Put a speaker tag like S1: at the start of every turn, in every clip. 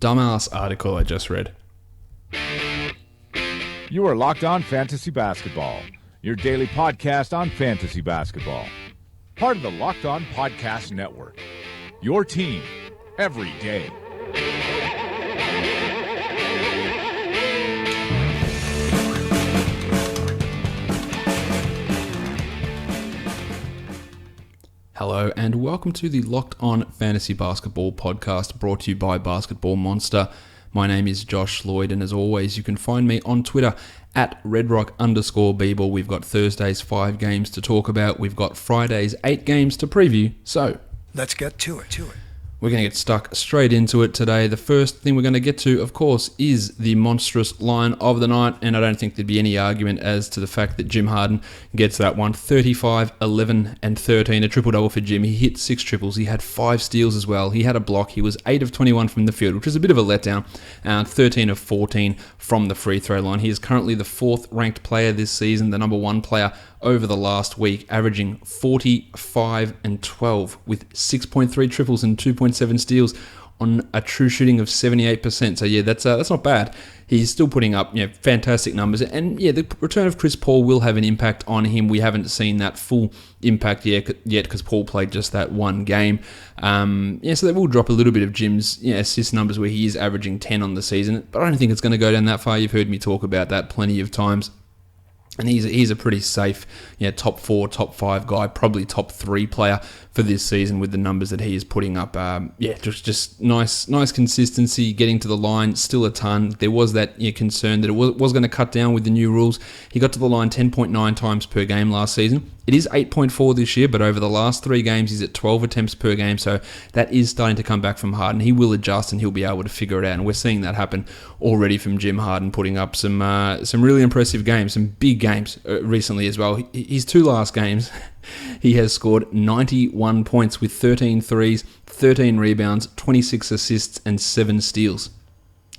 S1: dumbass article I just read.
S2: You are Locked On Fantasy Basketball, your daily podcast on fantasy basketball. Part of the Locked On Podcast Network, your team every day.
S1: Hello and welcome to the Locked On Fantasy Basketball podcast brought to you by Basketball Monster. My name is Josh Lloyd, and as always, you can find me on Twitter at redrock_bball. We've got Thursday's 5 games to talk about. We've got Friday's 8 games to preview. So
S3: let's get to it.
S1: We're going to get stuck straight into it today. The first thing we're going to get to, of course, is the monstrous line of the night, and I don't think there'd be any argument as to the fact that Jim Harden gets that one. 35, 11, and 13, a triple-double for Jim. He hit 6 triples. He had 5 steals as well. He had a block. He was 8 of 21 from the field, which is a bit of a letdown. 13 of 14 from the free throw line. He is currently the 4th ranked player this season, the number 1 player over the last week, averaging 45 and 12 with 6.3 triples and 2.7 steals on a true shooting of 78%. So yeah, that's not bad. He's still putting up fantastic numbers, and yeah, the return of Chris Paul will have an impact on him. We haven't seen that full impact yet because Paul played just that one game. So that will drop a little bit of Jim's assist numbers where he is averaging 10 on the season, but I don't think it's going to go down that far. You've heard me talk about that plenty of times. And he's a pretty safe, top 4, top 5 guy, probably top 3 player for this season with the numbers that he is putting up. Just nice consistency, getting to the line, still a ton. There was that concern that it was going to cut down with the new rules. He got to the line 10.9 times per game last season. It is 8.4 this year, but over the last 3 games, he's at 12 attempts per game, so that is starting to come back from Harden. He will adjust and he'll be able to figure it out, and we're seeing that happen already from Jim Harden, putting up some really impressive games, some big games recently as well. His 2 last games, he has scored 91 points with 13 threes, 13 rebounds, 26 assists, and 7 steals.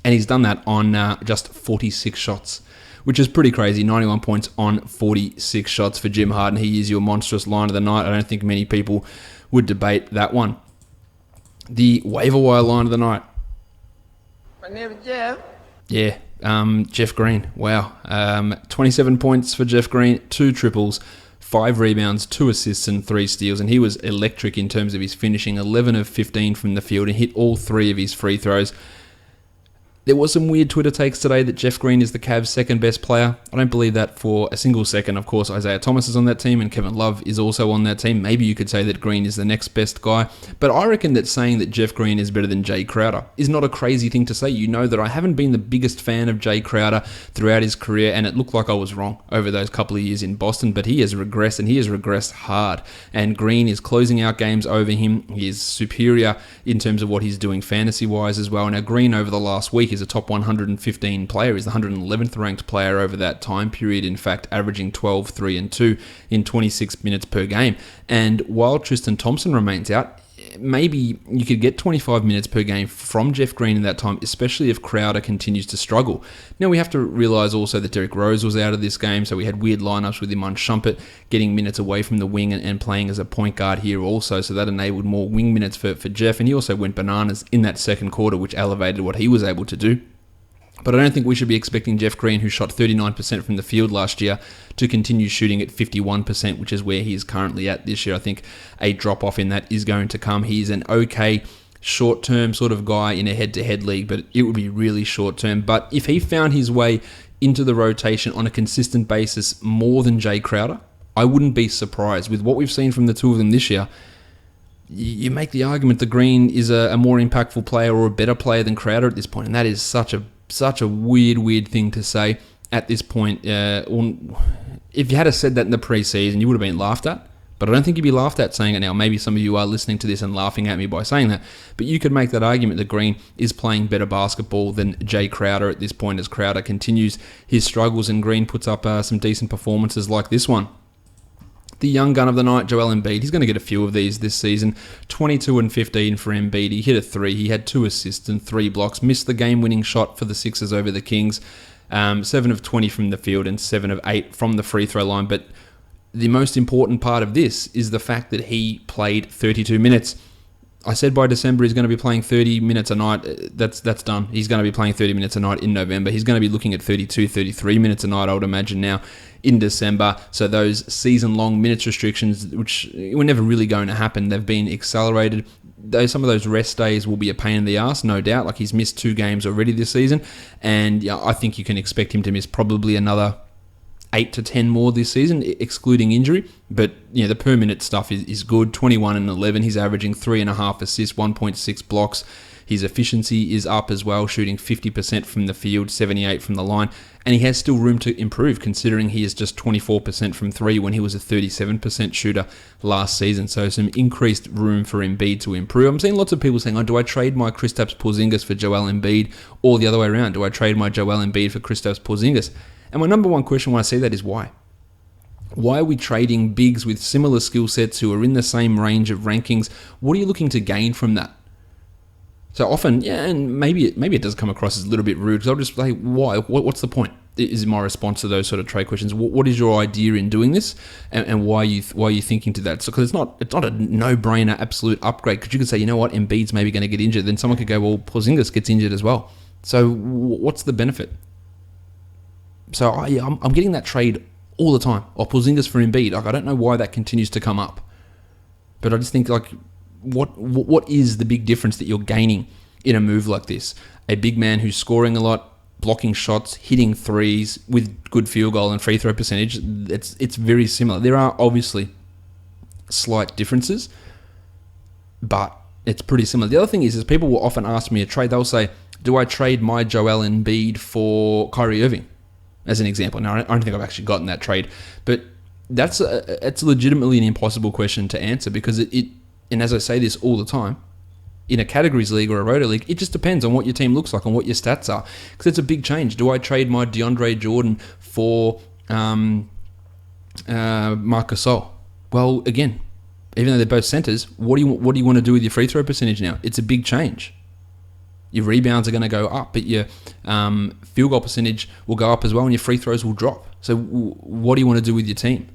S1: And he's done that on just 46 shots, which is pretty crazy. 91 points on 46 shots for Jim Harden. He is your monstrous line of the night. I don't think many people would debate that one. The waiver wire line of the night.
S4: My name is Jeff.
S1: Yeah, Jeff Green. Wow. 27 points for Jeff Green, 2 triples, 5 rebounds, 2 assists, and 3 steals. And he was electric in terms of his finishing. 11 of 15 from the field and hit all 3 of his free throws. There was some weird Twitter takes today that Jeff Green is the Cavs' second best player. I don't believe that for a single second. Of course, Isaiah Thomas is on that team and Kevin Love is also on that team. Maybe you could say that Green is the next best guy. But I reckon that saying that Jeff Green is better than Jay Crowder is not a crazy thing to say. You know that I haven't been the biggest fan of Jay Crowder throughout his career, and it looked like I was wrong over those couple of years in Boston, but he has regressed, and he has regressed hard. And Green is closing out games over him. He is superior in terms of what he's doing fantasy-wise as well. Now, Green over the last week is a top 115 player. He's the 111th ranked player over that time period, in fact, averaging 12, 3, and 2 in 26 minutes per game. And while Tristan Thompson remains out, maybe you could get 25 minutes per game from Jeff Green in that time, especially if Crowder continues to struggle. Now, we have to realize also that Derrick Rose was out of this game, so we had weird lineups with him on Shumpert, getting minutes away from the wing and playing as a point guard here also, so that enabled more wing minutes for Jeff, and he also went bananas in that second quarter, which elevated what he was able to do. But I don't think we should be expecting Jeff Green, who shot 39% from the field last year, to continue shooting at 51%, which is where he is currently at this year. I think a drop-off in that is going to come. He's an okay short-term sort of guy in a head-to-head league, but it would be really short-term. But if he found his way into the rotation on a consistent basis more than Jay Crowder, I wouldn't be surprised. With what we've seen from the two of them this year, you make the argument that Green is a more impactful player or a better player than Crowder at this point, and that is such a weird thing to say at this point. If you had said that in the preseason, you would have been laughed at. But I don't think you'd be laughed at saying it now. Maybe some of you are listening to this and laughing at me by saying that. But you could make that argument that Green is playing better basketball than Jay Crowder at this point, as Crowder continues his struggles and Green puts up some decent performances like this one. The young gun of the night, Joel Embiid, he's going to get a few of these this season. 22 and 15 for Embiid. He hit a 3. He had 2 assists and 3 blocks. Missed the game-winning shot for the Sixers over the Kings. 7 of 20 from the field and 7 of 8 from the free throw line. But the most important part of this is the fact that he played 32 minutes. I said by December he's going to be playing 30 minutes a night. That's done. He's going to be playing 30 minutes a night in November. He's going to be looking at 32, 33 minutes a night, I would imagine now, in December. So those season-long minutes restrictions, which were never really going to happen, they've been accelerated. Though some of those rest days will be a pain in the ass, no doubt. Like, he's missed 2 games already this season, and I think you can expect him to miss probably another 8 to 10 more this season, excluding injury. But the per minute stuff is good. 21 and 11. He's averaging 3.5 assists, 1.6 blocks. His efficiency is up as well, shooting 50% from the field, 78 from the line. And he has still room to improve, considering he is just 24% from 3 when he was a 37% shooter last season. So some increased room for Embiid to improve. I'm seeing lots of people saying, do I trade my Kristaps Porzingis for Joel Embiid? Or the other way around, do I trade my Joel Embiid for Kristaps Porzingis? And my number one question when I see that is why? Why are we trading bigs with similar skill sets who are in the same range of rankings? What are you looking to gain from that? So often, and maybe it does come across as a little bit rude, because I'll just say, why? What's the point? Is my response to those sort of trade questions. What is your idea in doing this, and why are you thinking to that? So, because it's not a no-brainer absolute upgrade. Because you could say, you know what, Embiid's maybe going to get injured. Then someone could go, well, Porzingis gets injured as well. So what's the benefit? So I'm getting that trade all the time. Or Porzingis for Embiid. Like, I don't know why that continues to come up, but I just think, like, what is the big difference that you're gaining in a move like this? A big man who's scoring a lot, blocking shots, hitting threes with good field goal and free throw percentage. It's very similar. There are obviously slight differences, but it's pretty similar. The other thing is people will often ask me a trade. They'll say, do I trade my Joel Embiid for Kyrie Irving? As an example. Now, I don't think I've actually gotten that trade, but it's legitimately an impossible question to answer, because and as I say this all the time, in a categories league or a roto league, it just depends on what your team looks like and what your stats are, because it's a big change. Do I trade my DeAndre Jordan for Marc Gasol? Well, again, even though they're both centers, what do you want to do with your free throw percentage now? It's a big change. Your rebounds are going to go up, but your field goal percentage will go up as well, and your free throws will drop. So what do you want to do with your team?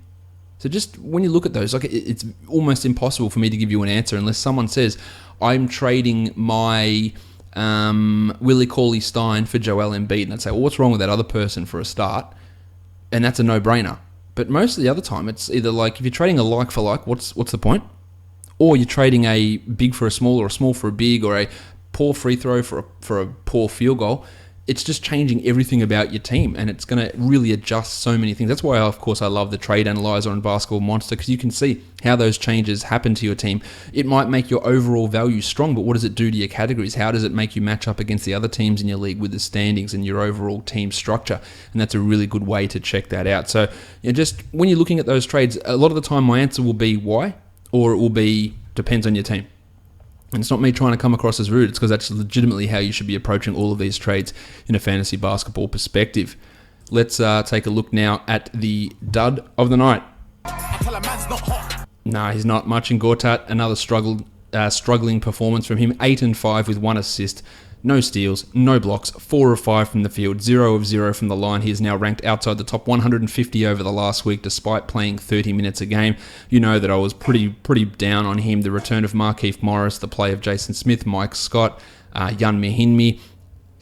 S1: So just when you look at those, like, it's almost impossible for me to give you an answer unless someone says, I'm trading my Willie Cauley-Stein for Joel Embiid. And I'd say, well, what's wrong with that other person for a start? And that's a no-brainer. But most of the other time, it's either like, if you're trading a like for like, what's the point? Or you're trading a big for a small, or a small for a big, or a poor free throw for a poor field goal. It's just changing everything about your team, and it's going to really adjust so many things. That's why, of course, I love the trade analyzer on Basketball Monster, because you can see how those changes happen to your team. It might make your overall value strong, but what does it do to your categories? How does it make you match up against the other teams in your league with the standings and your overall team structure? And that's a really good way to check that out. So just when you're looking at those trades, a lot of the time my answer will be why, or it will be depends on your team. And it's not me trying to come across as rude. It's because that's legitimately how you should be approaching all of these trades in a fantasy basketball perspective. Let's take a look now at the dud of the night. Nah, he's not. Marcin Gortat, another struggling performance from him. 8 and 5 with 1 assist. No steals, no blocks, 4 of 5 from the field, 0 of 0 from the line. He is now ranked outside the top 150 over the last week, despite playing 30 minutes a game. You know that I was pretty down on him. The return of Markieff Morris, the play of Jason Smith, Mike Scott, Jan Mahinmi,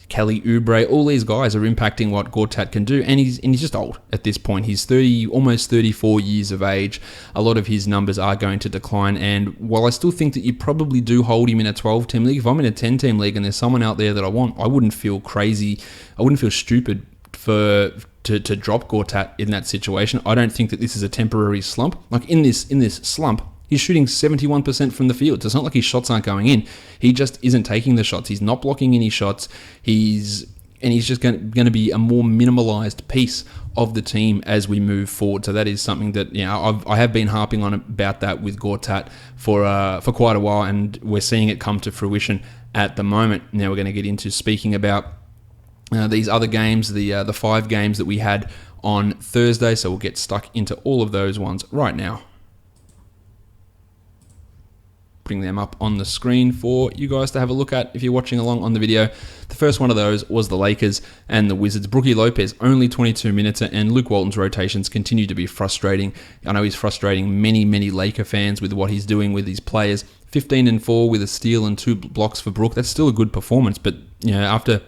S1: Kelly Oubre, all these guys are impacting what Gortat can do, and he's just old at this point. He's almost 34 years of age. A lot of his numbers are going to decline, and while I still think that you probably do hold him in a 12-team league, if I'm in a 10-team league and there's someone out there that I want, I wouldn't feel crazy. I wouldn't feel stupid to drop Gortat in that situation. I don't think that this is a temporary slump. Like in this slump, he's shooting 71% from the field. So it's not like his shots aren't going in. He just isn't taking the shots. He's not blocking any shots. He's just going to be a more minimalized piece of the team as we move forward. So that is something that I have been harping on about that with Gortat for quite a while, and we're seeing it come to fruition at the moment. Now we're going to get into speaking about these other games, the 5 games that we had on Thursday. So we'll get stuck into all of those ones right now. bring them up on the screen for you guys to have a look at if you're watching along on the video. The first one of those was the Lakers and the Wizards. Brookie Lopez, only 22 minutes, and Luke Walton's rotations continue to be frustrating. I know he's frustrating many Laker fans with what he's doing with his players. 15-4 with a steal and 2 blocks for Brook. That's still a good performance, but after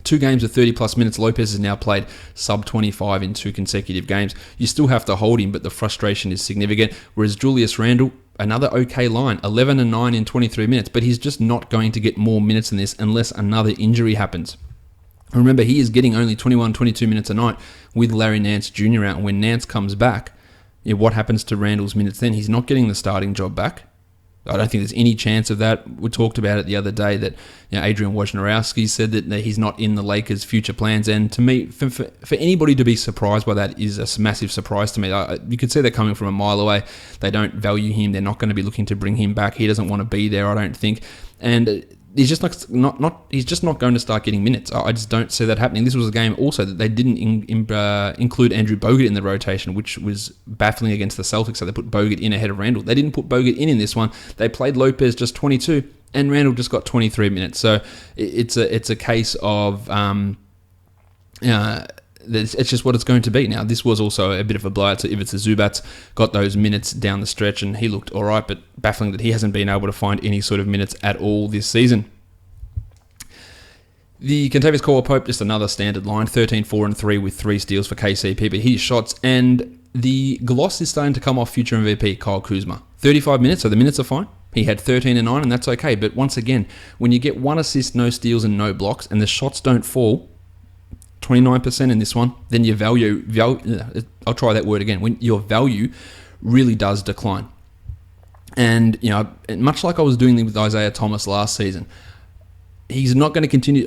S1: 2 games of 30-plus minutes, Lopez has now played sub-25 in 2 consecutive games. You still have to hold him, but the frustration is significant. Whereas Julius Randle, another okay line, 11-9 in 23 minutes, but he's just not going to get more minutes than this unless another injury happens. Remember, he is getting only 21, 22 minutes a night with Larry Nance Jr. out, and when Nance comes back, what happens to Randle's minutes then? He's not getting the starting job back. I don't think there's any chance of that. We talked about it the other day that Adrian Wojnarowski said that he's not in the Lakers' future plans. And to me, for anybody to be surprised by that is a massive surprise to me. You could see that coming from a mile away. They don't value him. They're not going to be looking to bring him back. He doesn't want to be there, I don't think. And he's just he's just not going to start getting minutes. I just don't see that happening. This was a game also that they didn't include Andrew Bogut in the rotation, which was baffling against the Celtics. So they put Bogut in ahead of Randle. They didn't put Bogut in this one. They played Lopez just 22, and Randle just got 23 minutes. So it's a case of it's just what it's going to be. Now, this was also a bit of a blowout to Ivica Zubac, got those minutes down the stretch, and he looked all right, but baffling that he hasn't been able to find any sort of minutes at all this season. The Kentavious Caldwell-Pope, just another standard line, 13-4-3 with 3 steals for KCP, but his shots, and the gloss is starting to come off future MVP Kyle Kuzma. 35 minutes, so the minutes are fine. He had 13-9, and that's okay, but once again, when you get 1 assist, no steals, and no blocks, and the shots don't fall, 29% in this one, then your value, I'll try that word again, when your value really does decline. And, much like I was doing with Isaiah Thomas last season, he's not going to continue,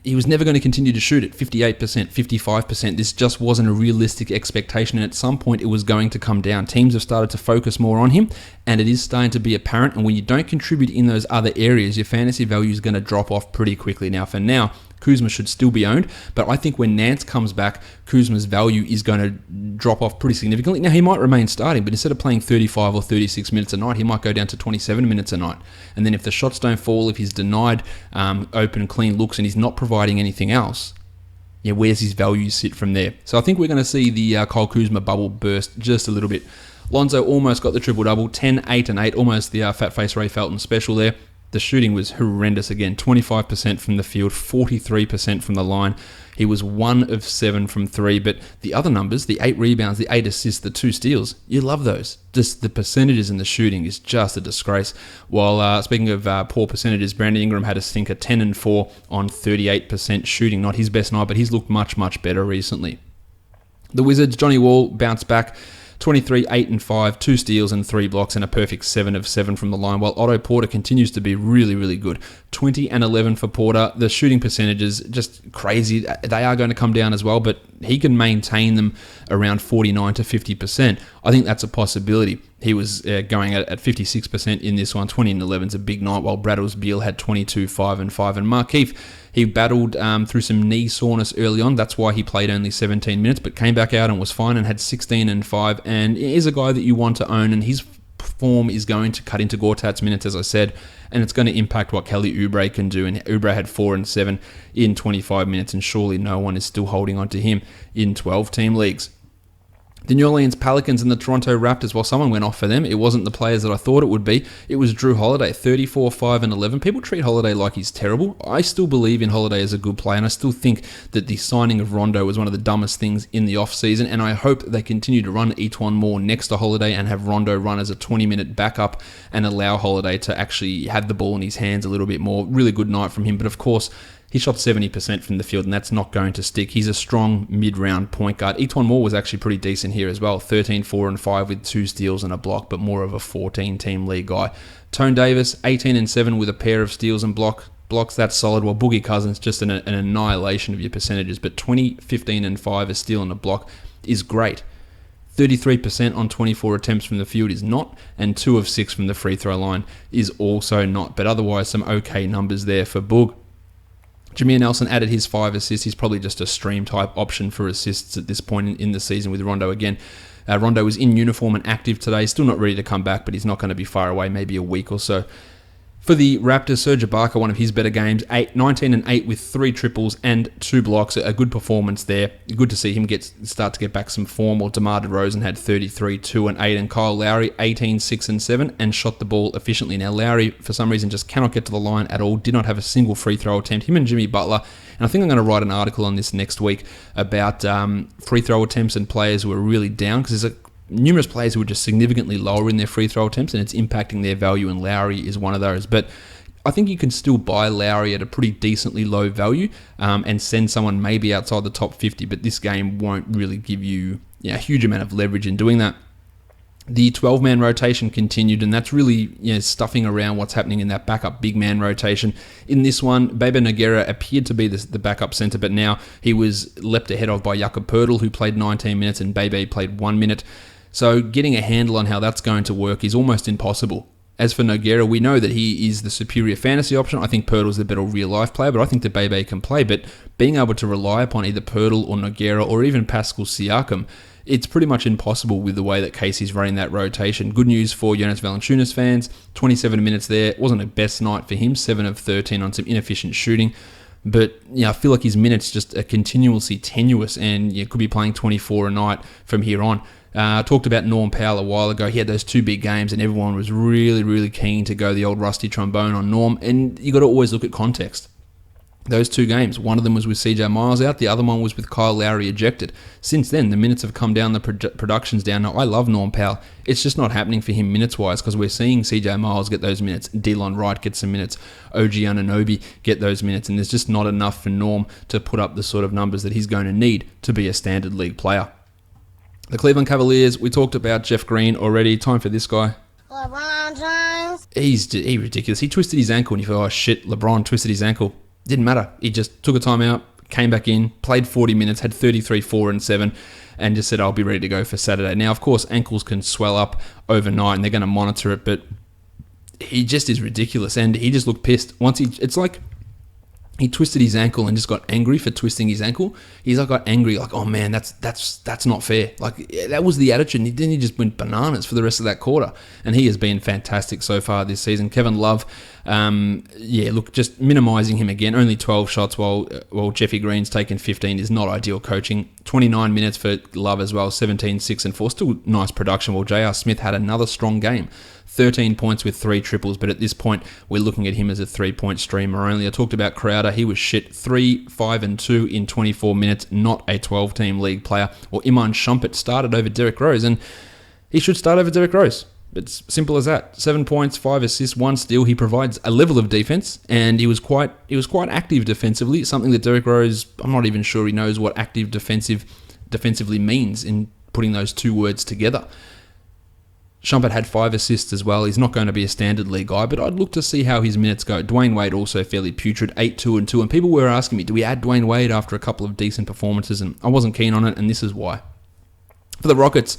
S1: he was never going to continue to shoot at 58%, 55%. This just wasn't a realistic expectation, and at some point it was going to come down. Teams have started to focus more on him, and it is starting to be apparent, and when you don't contribute in those other areas, your fantasy value is going to drop off pretty quickly. Now, for now, Kuzma should still be owned, but I think when Nance comes back, Kuzma's value is going to drop off pretty significantly. Now, he might remain starting, but instead of playing 35 or 36 minutes a night, he might go down to 27 minutes a night. And then if the shots don't fall, if he's denied open, clean looks, and he's not providing anything else, where's his value sit from there? So I think we're going to see the Kyle Kuzma bubble burst just a little bit. Lonzo almost got the triple-double, 10, 8, and 8, almost the fat-face Ray Felton special there. The shooting was horrendous again, 25% from the field, 43% from the line. He was 1 of 7 from 3, but the other numbers, the 8 rebounds, the 8 assists, the 2 steals, you love those. Just the percentages in the shooting is just a disgrace. While speaking of poor percentages, Brandon Ingram had a stinker, 10-4 on 38% shooting. Not his best night, but he's looked much better recently. The Wizards, Johnny Wall bounced back. 23, 8 and 5, 2 steals and 3 blocks, and a perfect 7 of 7 from the line, while Otto Porter continues to be really good. 20 and 11 for Porter. The shooting percentages, just crazy. They are going to come down as well, but he can maintain them around 49 to 50%. I think that's a possibility. He was going at 56% in this one. 20 and 11 is a big night, while Braddles Beal had 22, 5 and 5. And Markieff, he battled through some knee soreness early on. That's why he played only 17 minutes, but came back out and was fine and had 16 and 5. And is a guy that you want to own, and his form is going to cut into Gortat's minutes, as I said, and it's going to impact what Kelly Oubre can do. And Oubre had 4 and 7 in 25 minutes, and surely no one is still holding on to him in 12-team leagues. The New Orleans Pelicans and the Toronto Raptors, well, someone went off for them. It wasn't the players that I thought it would be. It was Drew Holiday, 34, 5 and 11. People treat Holiday like he's terrible. I still believe in Holiday as a good player, and I still think that the signing of Rondo was one of the dumbest things in the offseason, and I hope they continue to run Etuan Moore next to Holiday and have Rondo run as a 20-minute backup and allow Holiday to actually have the ball in his hands a little bit more. Really good night from him, but of course, he shot 70% from the field, and that's not going to stick. He's a strong mid-round point guard. Etuan Moore was actually pretty decent here as well. 13, 4 and 5 with 2 steals and a block, but more of a 14-team league guy. Tone Davis, 18 and 7 with a pair of steals and blocks. That's solid. While Boogie Cousins, just an annihilation of your percentages. But 20, 15 and 5, a steal and a block is great. 33% on 24 attempts from the field is not, and 2 of 6 from the free throw line is also not. But otherwise, some okay numbers there for Boog. Jameer Nelson added his 5 assists. He's probably just a stream-type option for assists at this point in the season with Rondo again Rondo was in uniform and active today. Still not ready to come back, but he's not going to be far away, maybe a week or so. For the Raptors, Serge Ibaka, one of his better games, 19 and 8 with 3 triples and 2 blocks. A good performance there. Good to see him start to get back some form. While DeMar DeRozan had 33, 2 and 8, and Kyle Lowry 18, 6 and 7, and shot the ball efficiently. Now Lowry, for some reason, just cannot get to the line at all. Did not have a single free throw attempt. Him and Jimmy Butler. And I think I'm going to write an article on this next week about free throw attempts and players who are really down, because there's numerous players who are just significantly lower in their free throw attempts, and it's impacting their value, and Lowry is one of those. But I think you can still buy Lowry at a pretty decently low value and send someone maybe outside the top 50, but this game won't really give you a huge amount of leverage in doing that. The 12-man rotation continued, and that's really stuffing around what's happening in that backup big man rotation. In this one, Bebe Nogueira appeared to be the backup center, but now he was leapt ahead of by Jakob Poeltl, who played 19 minutes, and Bebe played 1 minute. So getting a handle on how that's going to work is almost impossible. As for Nogueira, we know that he is the superior fantasy option. I think Poeltl's the better real-life player, but I think that Bebe can play. But being able to rely upon either Poeltl or Nogueira or even Pascal Siakam, it's pretty much impossible with the way that Casey's running that rotation. Good news for Jonas Valanciunas fans. 27 minutes there. It wasn't a best night for him. 7 of 13 on some inefficient shooting. But I feel like his minutes just are continuously tenuous, and you could be playing 24 a night from here on. Talked about Norm Powell a while ago. He had those 2 big games, and everyone was really, really keen to go the old rusty trombone on Norm. And you got to always look at context. Those 2 games, one of them was with CJ Miles out, the other one was with Kyle Lowry ejected. Since then, the minutes have come down, the production's down. Now, I love Norm Powell. It's just not happening for him minutes-wise, because we're seeing CJ Miles get those minutes, Delon Wright get some minutes, OG Anunoby get those minutes, and there's just not enough for Norm to put up the sort of numbers that he's going to need to be a standard league player. The Cleveland Cavaliers, we talked about Jeff Green already. Time for this guy.
S4: LeBron James.
S1: He's ridiculous. He twisted his ankle, and you thought, oh shit, LeBron twisted his ankle. Didn't matter. He just took a timeout, came back in, played 40 minutes, had 33, 4 and 7, and just said, I'll be ready to go for Saturday. Now, of course, ankles can swell up overnight, and they're going to monitor it, but he just is ridiculous, and he just looked pissed. It's like he twisted his ankle and just got angry for twisting his ankle. He's like got angry, like, oh man, that's not fair. Like, that was the attitude. And then he just went bananas for the rest of that quarter. And he has been fantastic so far this season. Kevin Love, just minimizing him again. Only 12 shots while Jefe Green's taken 15 is not ideal coaching. 29 minutes for Love as well, 17, 6 and 4. Still nice production, while J.R. Smith had another strong game. 13 points with 3 triples, but at this point, we're looking at him as a 3-point streamer only. I talked about Crowder. He was shit. 3, 5, and 2 in 24 minutes, not a 12-team league player. Or Iman Shumpert started over Derrick Rose, and he should start over Derrick Rose. It's simple as that. 7 points, 5 assists, 1 steal. He provides a level of defense, and he was quite active defensively. Something that Derrick Rose, I'm not even sure he knows what active defensively means in putting those 2 words together. Shumpert had 5 assists as well. He's not going to be a standard league guy, but I'd look to see how his minutes go. Dwayne Wade also fairly putrid, 8, 2 and 2. And people were asking me, do we add Dwayne Wade after a couple of decent performances? And I wasn't keen on it, and this is why. For the Rockets,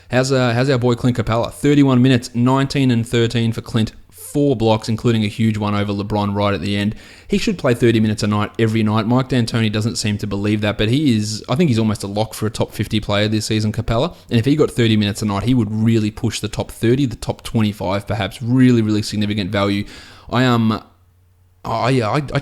S1: how's our boy Clint Capella? 31 minutes, 19 and 13 for Clint. 4 blocks, including a huge one over LeBron right at the end. He should play 30 minutes a night every night. Mike D'Antoni doesn't seem to believe that, but I think he's almost a lock for a top 50 player this season, Capella. And if he got 30 minutes a night, he would really push the top 30, the top 25 perhaps. Really, really significant value. I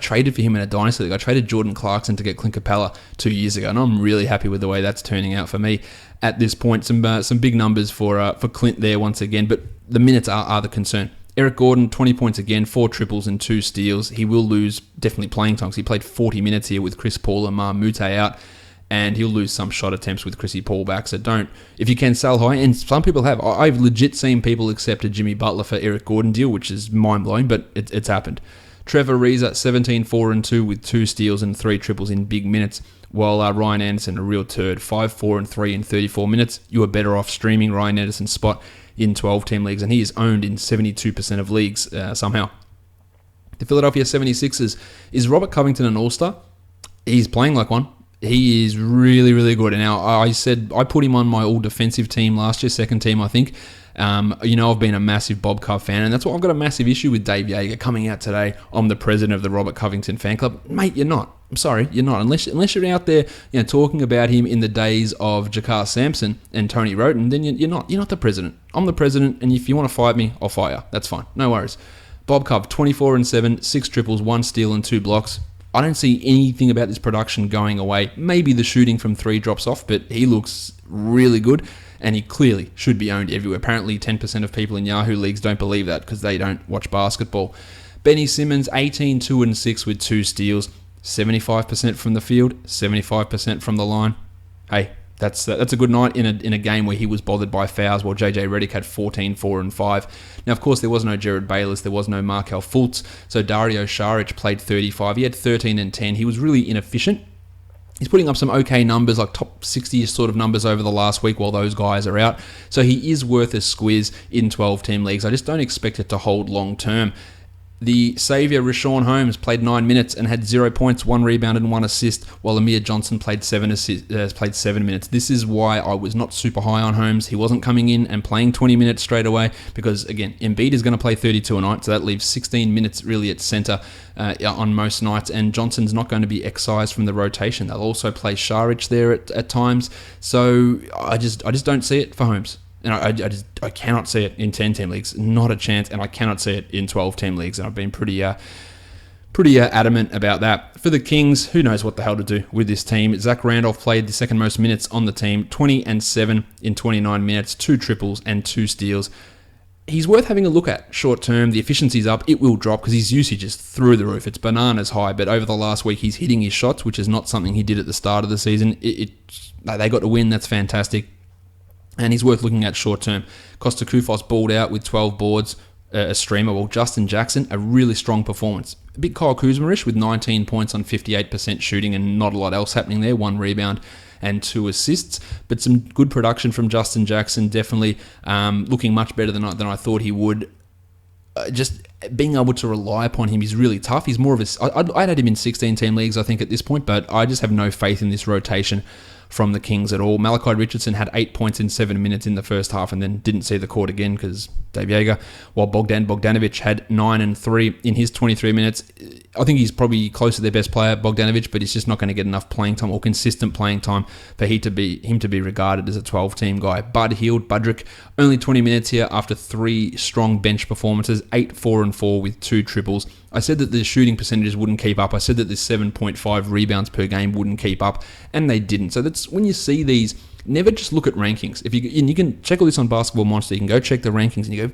S1: traded for him in a dynasty league. I traded Jordan Clarkson to get Clint Capella 2 years ago, and I'm really happy with the way that's turning out for me at this point. Some big numbers for Clint there once again, but the minutes are the concern. Eric Gordon, 20 points again, 4 triples and 2 steals. He will lose definitely playing time because he played 40 minutes here with Chris Paul and Mar Mute out, and he'll lose some shot attempts with Chrissy Paul back. So don't, if you can, sell high. And some people have. I've legit seen people accept a Jimmy Butler for Eric Gordon deal, which is mind-blowing, but it's happened. Trevor Ariza, 17, 4 and 2 with 2 steals and 3 triples in big minutes, while Ryan Anderson, a real turd, 5, 4 and 3 in 34 minutes. You are better off streaming Ryan Anderson's spot in 12-team leagues, and he is owned in 72% of leagues somehow. The Philadelphia 76ers, is Robert Covington an all-star? He's playing like one. He is really, really good. And now I put him on my all-defensive team last year, second team, I think. I've been a massive Bob Cove fan, and that's why I've got a massive issue with Dave Yeager coming out today. I'm the president of the Robert Covington fan club. Mate, you're not. I'm sorry, you're not. Unless you're out there, talking about him in the days of Jakar Sampson and Tony Roten, then you're not the president. I'm the president, and if you want to fight me, I'll fight you. That's fine. No worries. Bob Cove, 24-7, 6 triples, 1 steal, and 2 blocks. I don't see anything about this production going away. Maybe the shooting from 3 drops off, but he looks really good, and he clearly should be owned everywhere. Apparently, 10% of people in Yahoo leagues don't believe that because they don't watch basketball. Benny Simmons, 18, 2 and 6 with 2 steals, 75% from the field, 75% from the line. Hey, that's a good night in a game where he was bothered by fouls while JJ Redick had 14, 4 and 5. Now, of course, there was no Jared Bayless, there was no Markel Fultz, so Dario Saric played 35. He had 13 and 10. He was really inefficient. He's putting up some okay numbers, like top 60 sort of numbers over the last week while those guys are out. So he is worth a squeeze in 12-team leagues. I just don't expect it to hold long term. The saviour, Rashawn Holmes, played 9 minutes and had 0 points, 1 rebound and 1 assist, while Amir Johnson played 7 minutes. This is why I was not super high on Holmes. He wasn't coming in and playing 20 minutes straight away because, again, Embiid is going to play 32 a night, so that leaves 16 minutes really at centre on most nights, and Johnson's not going to be excised from the rotation. They'll also play Saric there at times, so I just don't see it for Holmes. And I cannot see it in 10-team leagues, not a chance, and I cannot see it in 12-team leagues, and I've been pretty adamant about that. For the Kings, who knows what the hell to do with this team. Zach Randolph played the second most minutes on the team, 20 and 7 in 29 minutes, 2 triples and 2 steals. He's worth having a look at short term. The efficiency's up. It will drop because his usage is through the roof. It's bananas high, but over the last week, he's hitting his shots, which is not something he did at the start of the season. They got to win. That's fantastic. And he's worth looking at short term. Costa Koufos balled out with 12 boards, a streamer. Well, Justin Jackson, a really strong performance. A bit Kyle Kuzma-ish with 19 points on 58% shooting and not a lot else happening there. 1 rebound and 2 assists. But some good production from Justin Jackson, definitely looking much better than I thought he would. Just being able to rely upon him is really tough. He's more of a... I'd had him in 16-team leagues, I think, at this point, but I just have no faith in this rotation from the Kings at all. Malachi Richardson had 8 points in 7 minutes in the first half and then didn't see the court again because Dave Yeager, while Bogdan Bogdanovic had 9 and 3 in his 23 minutes. I think he's probably close to their best player, Bogdanovic, but he's just not going to get enough playing time or consistent playing time for him to be regarded as a 12-team guy. Bud Hield, Budrick, only 20 minutes here after 3 strong bench performances, 8, 4 and 4 with 2 triples. I said that the shooting percentages wouldn't keep up. I said that the 7.5 rebounds per game wouldn't keep up, and they didn't. So that's when you see these, never just look at rankings. And you can check all this on Basketball Monster. You can go check the rankings, and you go,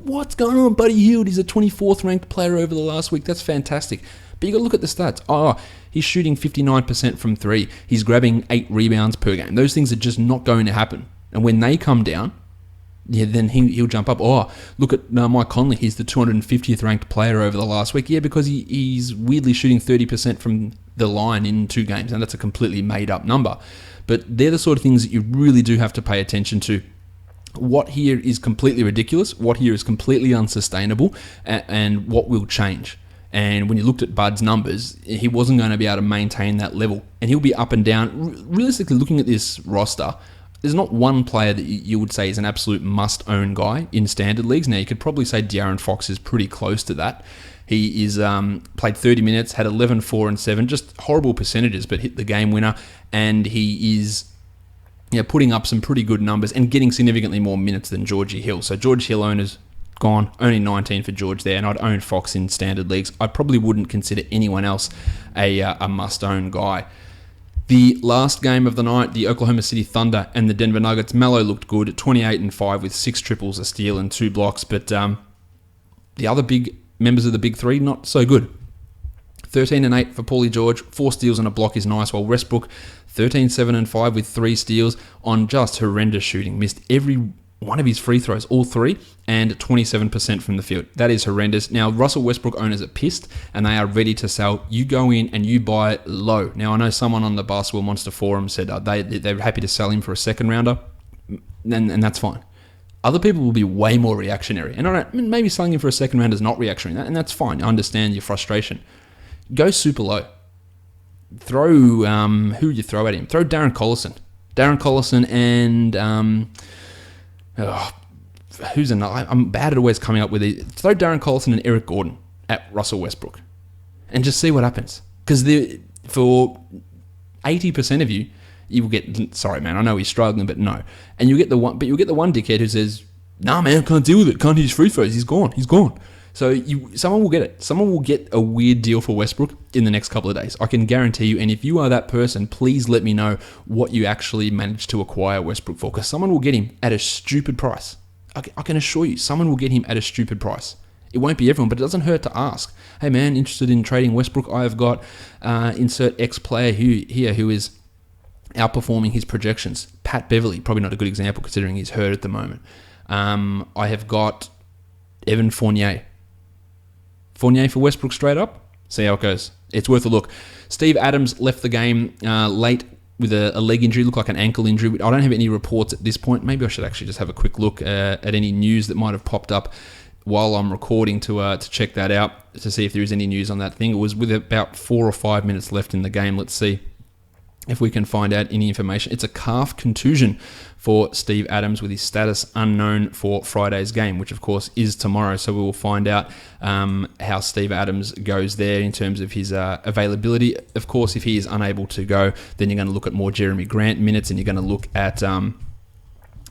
S1: what's going on? Buddy Hield is a 24th ranked player over the last week. That's fantastic. But you got to look at the stats. Oh, he's shooting 59% from 3. He's grabbing 8 rebounds per game. Those things are just not going to happen. And when they come down, yeah, then he'll jump up. Oh, look at Mike Conley. He's the 250th ranked player over the last week. Yeah, because he's weirdly shooting 30% from the line in 2 games, and that's a completely made up number. But they're the sort of things that you really do have to pay attention to. What here is completely ridiculous, what here is completely unsustainable, and what will change. And when you looked at Bud's numbers, he wasn't going to be able to maintain that level. And he'll be up and down. Realistically, looking at this roster, there's not one player that you would say is an absolute must-own guy in standard leagues. Now, you could probably say De'Aaron Fox is pretty close to that. He is played 30 minutes, had 11, 4 and 7, just horrible percentages, but hit the game winner. And he is putting up some pretty good numbers and getting significantly more minutes than Georgie Hill. So George Hill owners gone, only 19 for George there, and I'd own Fox in standard leagues. I probably wouldn't consider anyone else a must-own guy. The last game of the night, the Oklahoma City Thunder and the Denver Nuggets. Melo looked good at 28 and 5 with 6 triples, a steal, and 2 blocks. But the other big members of the big three, not so good. 13 and 8 for Paulie George. 4 steals and a block is nice. While Westbrook, 13, 7 and 5 with 3 steals on just horrendous shooting. Missed every one of his free throws, all 3, and 27% from the field. That is horrendous. Now, Russell Westbrook owners are pissed, and they are ready to sell. You go in and you buy low. Now, I know someone on the Basketball Monster forum said they're happy to sell him for a second rounder, and that's fine. Other people will be way more reactionary. And maybe selling him for a second rounder is not reactionary, and that's fine. I understand your frustration. Go super low. Throw, who would you throw at him? Throw Darren Collison. Darren Collison and... who's another? I'm bad at always coming up with it. Throw Darren Collison and Eric Gordon at Russell Westbrook and just see what happens. Because For 80% of you, you will get, sorry man, I know he's struggling, but no. And you'll get the one dickhead who says, nah man, can't deal with it, can't hit his free throws, he's gone. So someone will get it. Someone will get a weird deal for Westbrook in the next couple of days. I can guarantee you. And if you are that person, please let me know what you actually managed to acquire Westbrook for, because someone will get him at a stupid price. I can assure you, someone will get him at a stupid price. It won't be everyone, but it doesn't hurt to ask. Hey man, interested in trading Westbrook? I have got insert X player who is outperforming his projections. Pat Beverly, probably not a good example considering he's hurt at the moment. I have got Evan Fournier. Fournier for Westbrook straight up. See how it goes. It's worth a look. Steve Adams left the game late with a leg injury, looked like an ankle injury. I don't have any reports at this point. Maybe I should actually just have a quick look at any news that might have popped up while I'm recording to check that out, to see if there is any news on that thing. It was with about 4 or 5 minutes left in the game. Let's see if we can find out any information. It's a calf contusion for Steve Adams, with his status unknown for Friday's game, which of course is tomorrow. So we will find out how Steve Adams goes there in terms of his availability. Of course, if he is unable to go, then you're going to look at more Jeremy Grant minutes, and you're going to look at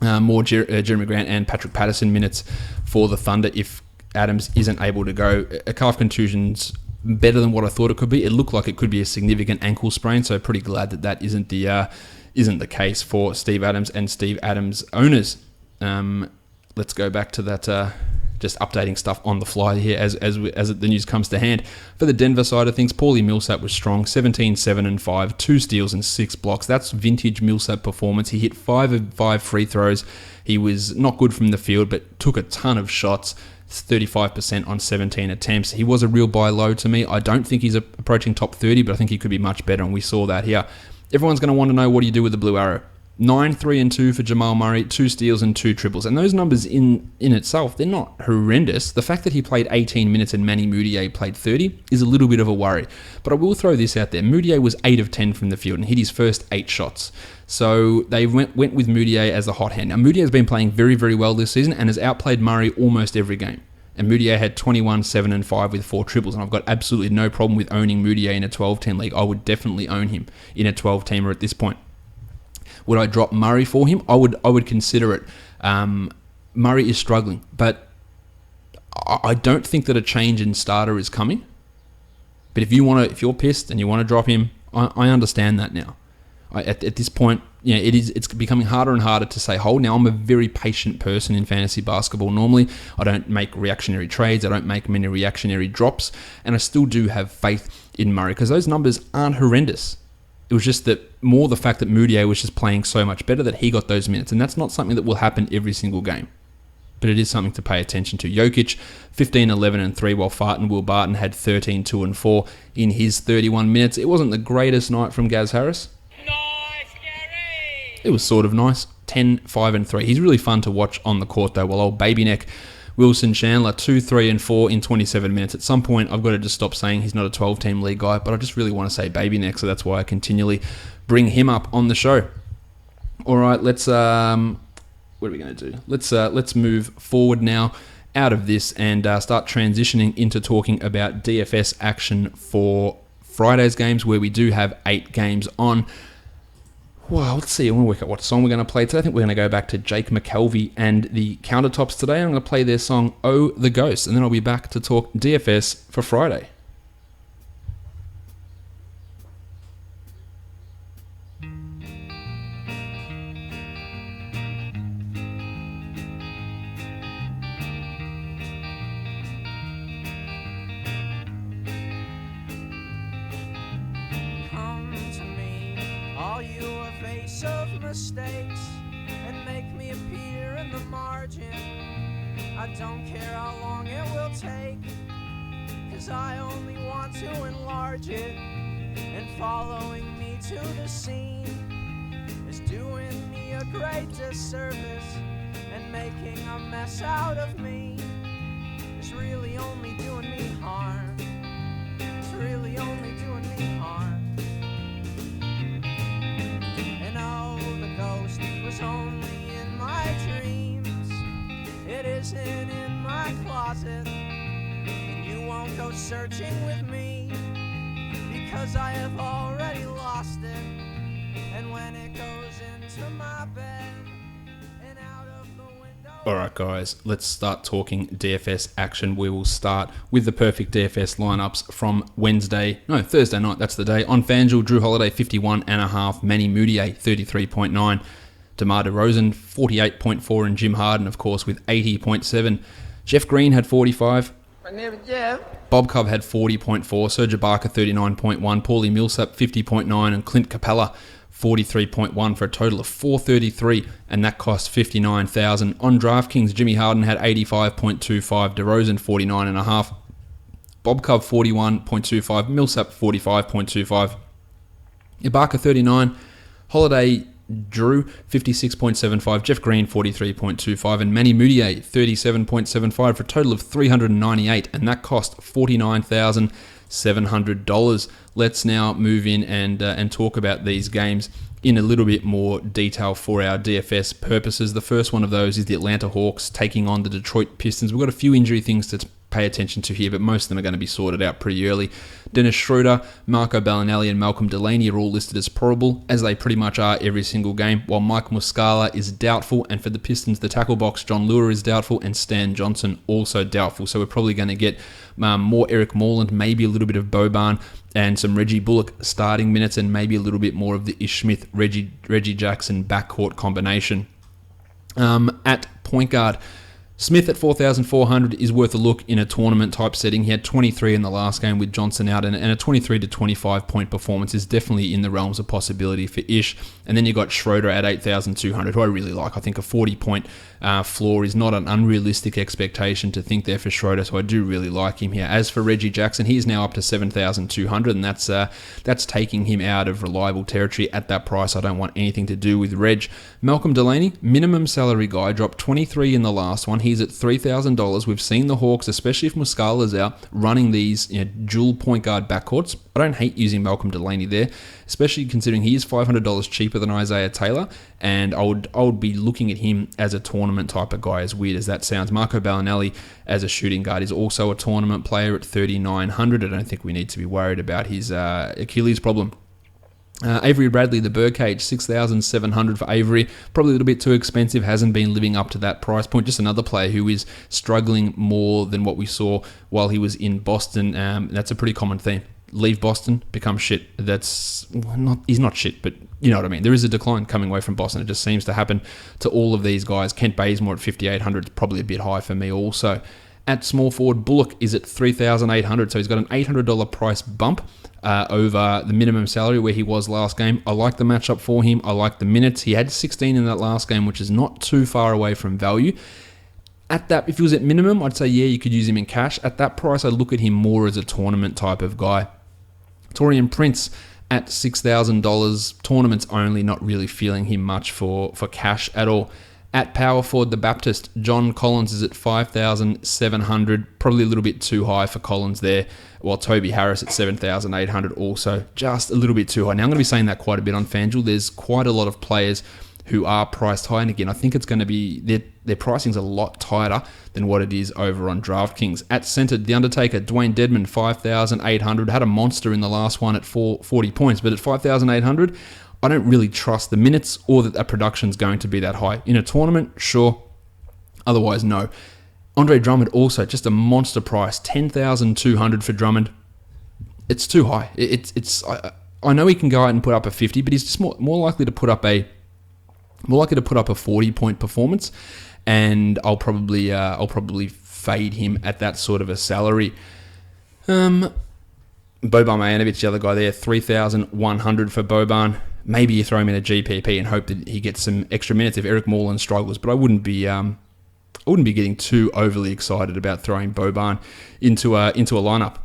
S1: more Jeremy Grant and Patrick Patterson minutes for the Thunder if Adams isn't able to go. A calf contusion's better than what I thought it could be. It looked like it could be a significant ankle sprain, so pretty glad that isn't the case for Steve Adams and Steve Adams owners. Let's go back to that. Just updating stuff on the fly here as the news comes to hand. For the Denver side of things, Paulie Millsap was strong. 17, 7, and 5, 2 steals and 6 blocks. That's vintage Millsap performance. He hit 5 of 5 free throws. He was not good from the field, but took a ton of shots. 35% on 17 attempts. He was a real buy low to me. I don't think he's approaching top 30, but I think he could be much better, and we saw that here. Everyone's going to want to know, what do you do with the Blue Arrow? 9, 3, and 2 for Jamal Murray, 2 steals and 2 triples. And those numbers in itself, they're not horrendous. The fact that he played 18 minutes and Manny Moutier played 30 is a little bit of a worry. But I will throw this out there. Moutier was 8 of 10 from the field and hit his first 8 shots. So they went with Moutier as the hot hand. Now, Moutier has been playing very, very well this season and has outplayed Murray almost every game. And Moutier had 21, 7, and 5 with 4 triples. And I've got absolutely no problem with owning Moutier in a 12-team league. I would definitely own him in a 12-teamer at this point. Would I drop Murray for him? I would consider it. Murray is struggling, but I don't think that a change in starter is coming. But if you're pissed and you want to drop him, I understand that now. At this point, it's becoming harder and harder to say hold. Now, I'm a very patient person in fantasy basketball. Normally, I don't make reactionary trades. I don't make many reactionary drops, and I still do have faith in Murray because those numbers aren't horrendous. It was just that more the fact that Moutier was just playing so much better that he got those minutes. And that's not something that will happen every single game. But it is something to pay attention to. Jokic, 15, 11, and 3, while Will Barton had 13, 2, and 4 in his 31 minutes. It wasn't the greatest night from Gaz Harris.
S3: Nice, Gary!
S1: It was sort of nice. 10, 5, and 3. He's really fun to watch on the court, though, while old baby neck Wilson Chandler, 2, 3, and 4 in 27 minutes. At some point, I've got to just stop saying he's not a 12-team league guy, but I just really want to say baby neck, so that's why I continually bring him up on the show. All right, let's what are we going to do? Let's move forward now out of this and start transitioning into talking about DFS action for Friday's games, where we do have 8 games on. Well, let's see. I want to work out what song we're going to play today. I think we're going to go back to Jake McKelvey and the Countertops today. I'm going to play their song, Oh, the Ghost, and then I'll be back to talk DFS for Friday.
S5: Mistakes and make me appear in the margin. I don't care how long it will take, 'cause I only want to enlarge it. And following me to the scene is doing me a great disservice, and making a mess out of me is really only doing me harm. It's really only doing me harm. Ghost was only in my dreams. It isn't in my closet, and you won't go searching with me, 'cause I have already lost it. And when it goes into my bed and out of the window.
S1: Alright guys, let's start talking DFS action. We will start with the perfect DFS lineups from Thursday night, that's the day. On FanDuel, Drew Holiday 51.5, Manny Moutier 33.9, DeMar DeRozan 48.4, and Jim Harden, of course, with 80.7. Jeff Green had 45.
S4: My name is Jeff.
S1: Bob Cobb had 40.4, Serge Ibaka 39.1, Paulie Millsap 50.9, and Clint Capella 43.1 for a total of 433, and that cost 59,000. On DraftKings, Jimmy Harden had 85.25, DeRozan 49.5, Bob Cobb 41.25, Millsap 45.25, Ibaka 39, Holiday Drew 56.75, Jeff Green 43.25, and Manny Moutier 37.75 for a total of 398, and that cost $49,700. Let's now move in and talk about these games in a little bit more detail for our DFS purposes. The first one of those is the Atlanta Hawks taking on the Detroit Pistons. We've got a few injury things to pay attention to here, but most of them are going to be sorted out pretty early. Dennis Schroeder, Marco Bellinelli, and Malcolm Delaney are all listed as probable, as they pretty much are every single game, while Mike Muscala is doubtful, and for the Pistons, the tackle box, John Lure is doubtful, and Stan Johnson also doubtful. So we're probably going to get more Eric Moreland, maybe a little bit of Boban, and some Reggie Bullock starting minutes, and maybe a little bit more of the Ish Smith, Reggie Jackson backcourt combination. At point guard, Smith at 4,400 is worth a look in a tournament type setting. He had 23 in the last game with Johnson out, and a 23 to 25 point performance is definitely in the realms of possibility for Ish. And then you got Schroeder at 8,200, who I really like. I think a 40 point floor is not an unrealistic expectation to think there for Schroeder, so I do really like him here. As for Reggie Jackson, he's now up to 7,200, and that's taking him out of reliable territory at that price. I don't want anything to do with Reg. Malcolm Delaney, minimum salary guy, dropped 23 in the last one. He's at $3,000. We've seen the Hawks, especially if Muscala's out, running these dual point guard backcourts. I don't hate using Malcolm Delaney there, especially considering he is $500 cheaper than Isaiah Taylor, and I would be looking at him as a tournament type of guy, as weird as that sounds. Marco Bellinelli as a shooting guard is also a tournament player at 3,900. I don't think we need to be worried about his Achilles problem. Avery Bradley, the Birdcage, 6,700 for Avery. Probably a little bit too expensive, hasn't been living up to that price point. Just another player who is struggling more than what we saw while he was in Boston. That's a pretty common theme. Leave Boston, become shit. He's not shit, but you know what I mean. There is a decline coming away from Boston. It just seems to happen to all of these guys. Kent Bazemore at 5,800 is probably a bit high for me also. At small forward, Bullock is at 3,800, so he's got an $800 price bump over the minimum salary where he was last game. I like the matchup for him. I like the minutes. He had 16 in that last game, which is not too far away from value. At that, if he was at minimum, I'd say, yeah, you could use him in cash. At that price, I'd look at him more as a tournament type of guy. Torian Prince at $6,000, tournaments only, not really feeling him much for cash at all. At power forward, the Baptist, John Collins is at 5,700, probably a little bit too high for Collins there, while Toby Harris at 7,800 also, just a little bit too high. Now, I'm going to be saying that quite a bit on FanDuel. There's quite a lot of players who are priced high, and again, I think it's going to be, their pricing's a lot tighter than what it is over on DraftKings. At center, The Undertaker, Dwayne Dedman, 5,800, had a monster in the last one at 40 points, but at 5,800, I don't really trust the minutes or that production's going to be that high. In a tournament, sure. Otherwise, no. Andre Drummond also, just a monster price, 10,200 for Drummond. It's too high. I know he can go out and put up a 50, but he's just more likely to put up a 40-point performance, and I'll probably fade him at that sort of a salary. Boban Marjanovic, the other guy there, 3,100 for Boban. Maybe you throw him in a GPP and hope that he gets some extra minutes if Eric Moreland struggles, but I wouldn't be getting too overly excited about throwing Boban into a lineup.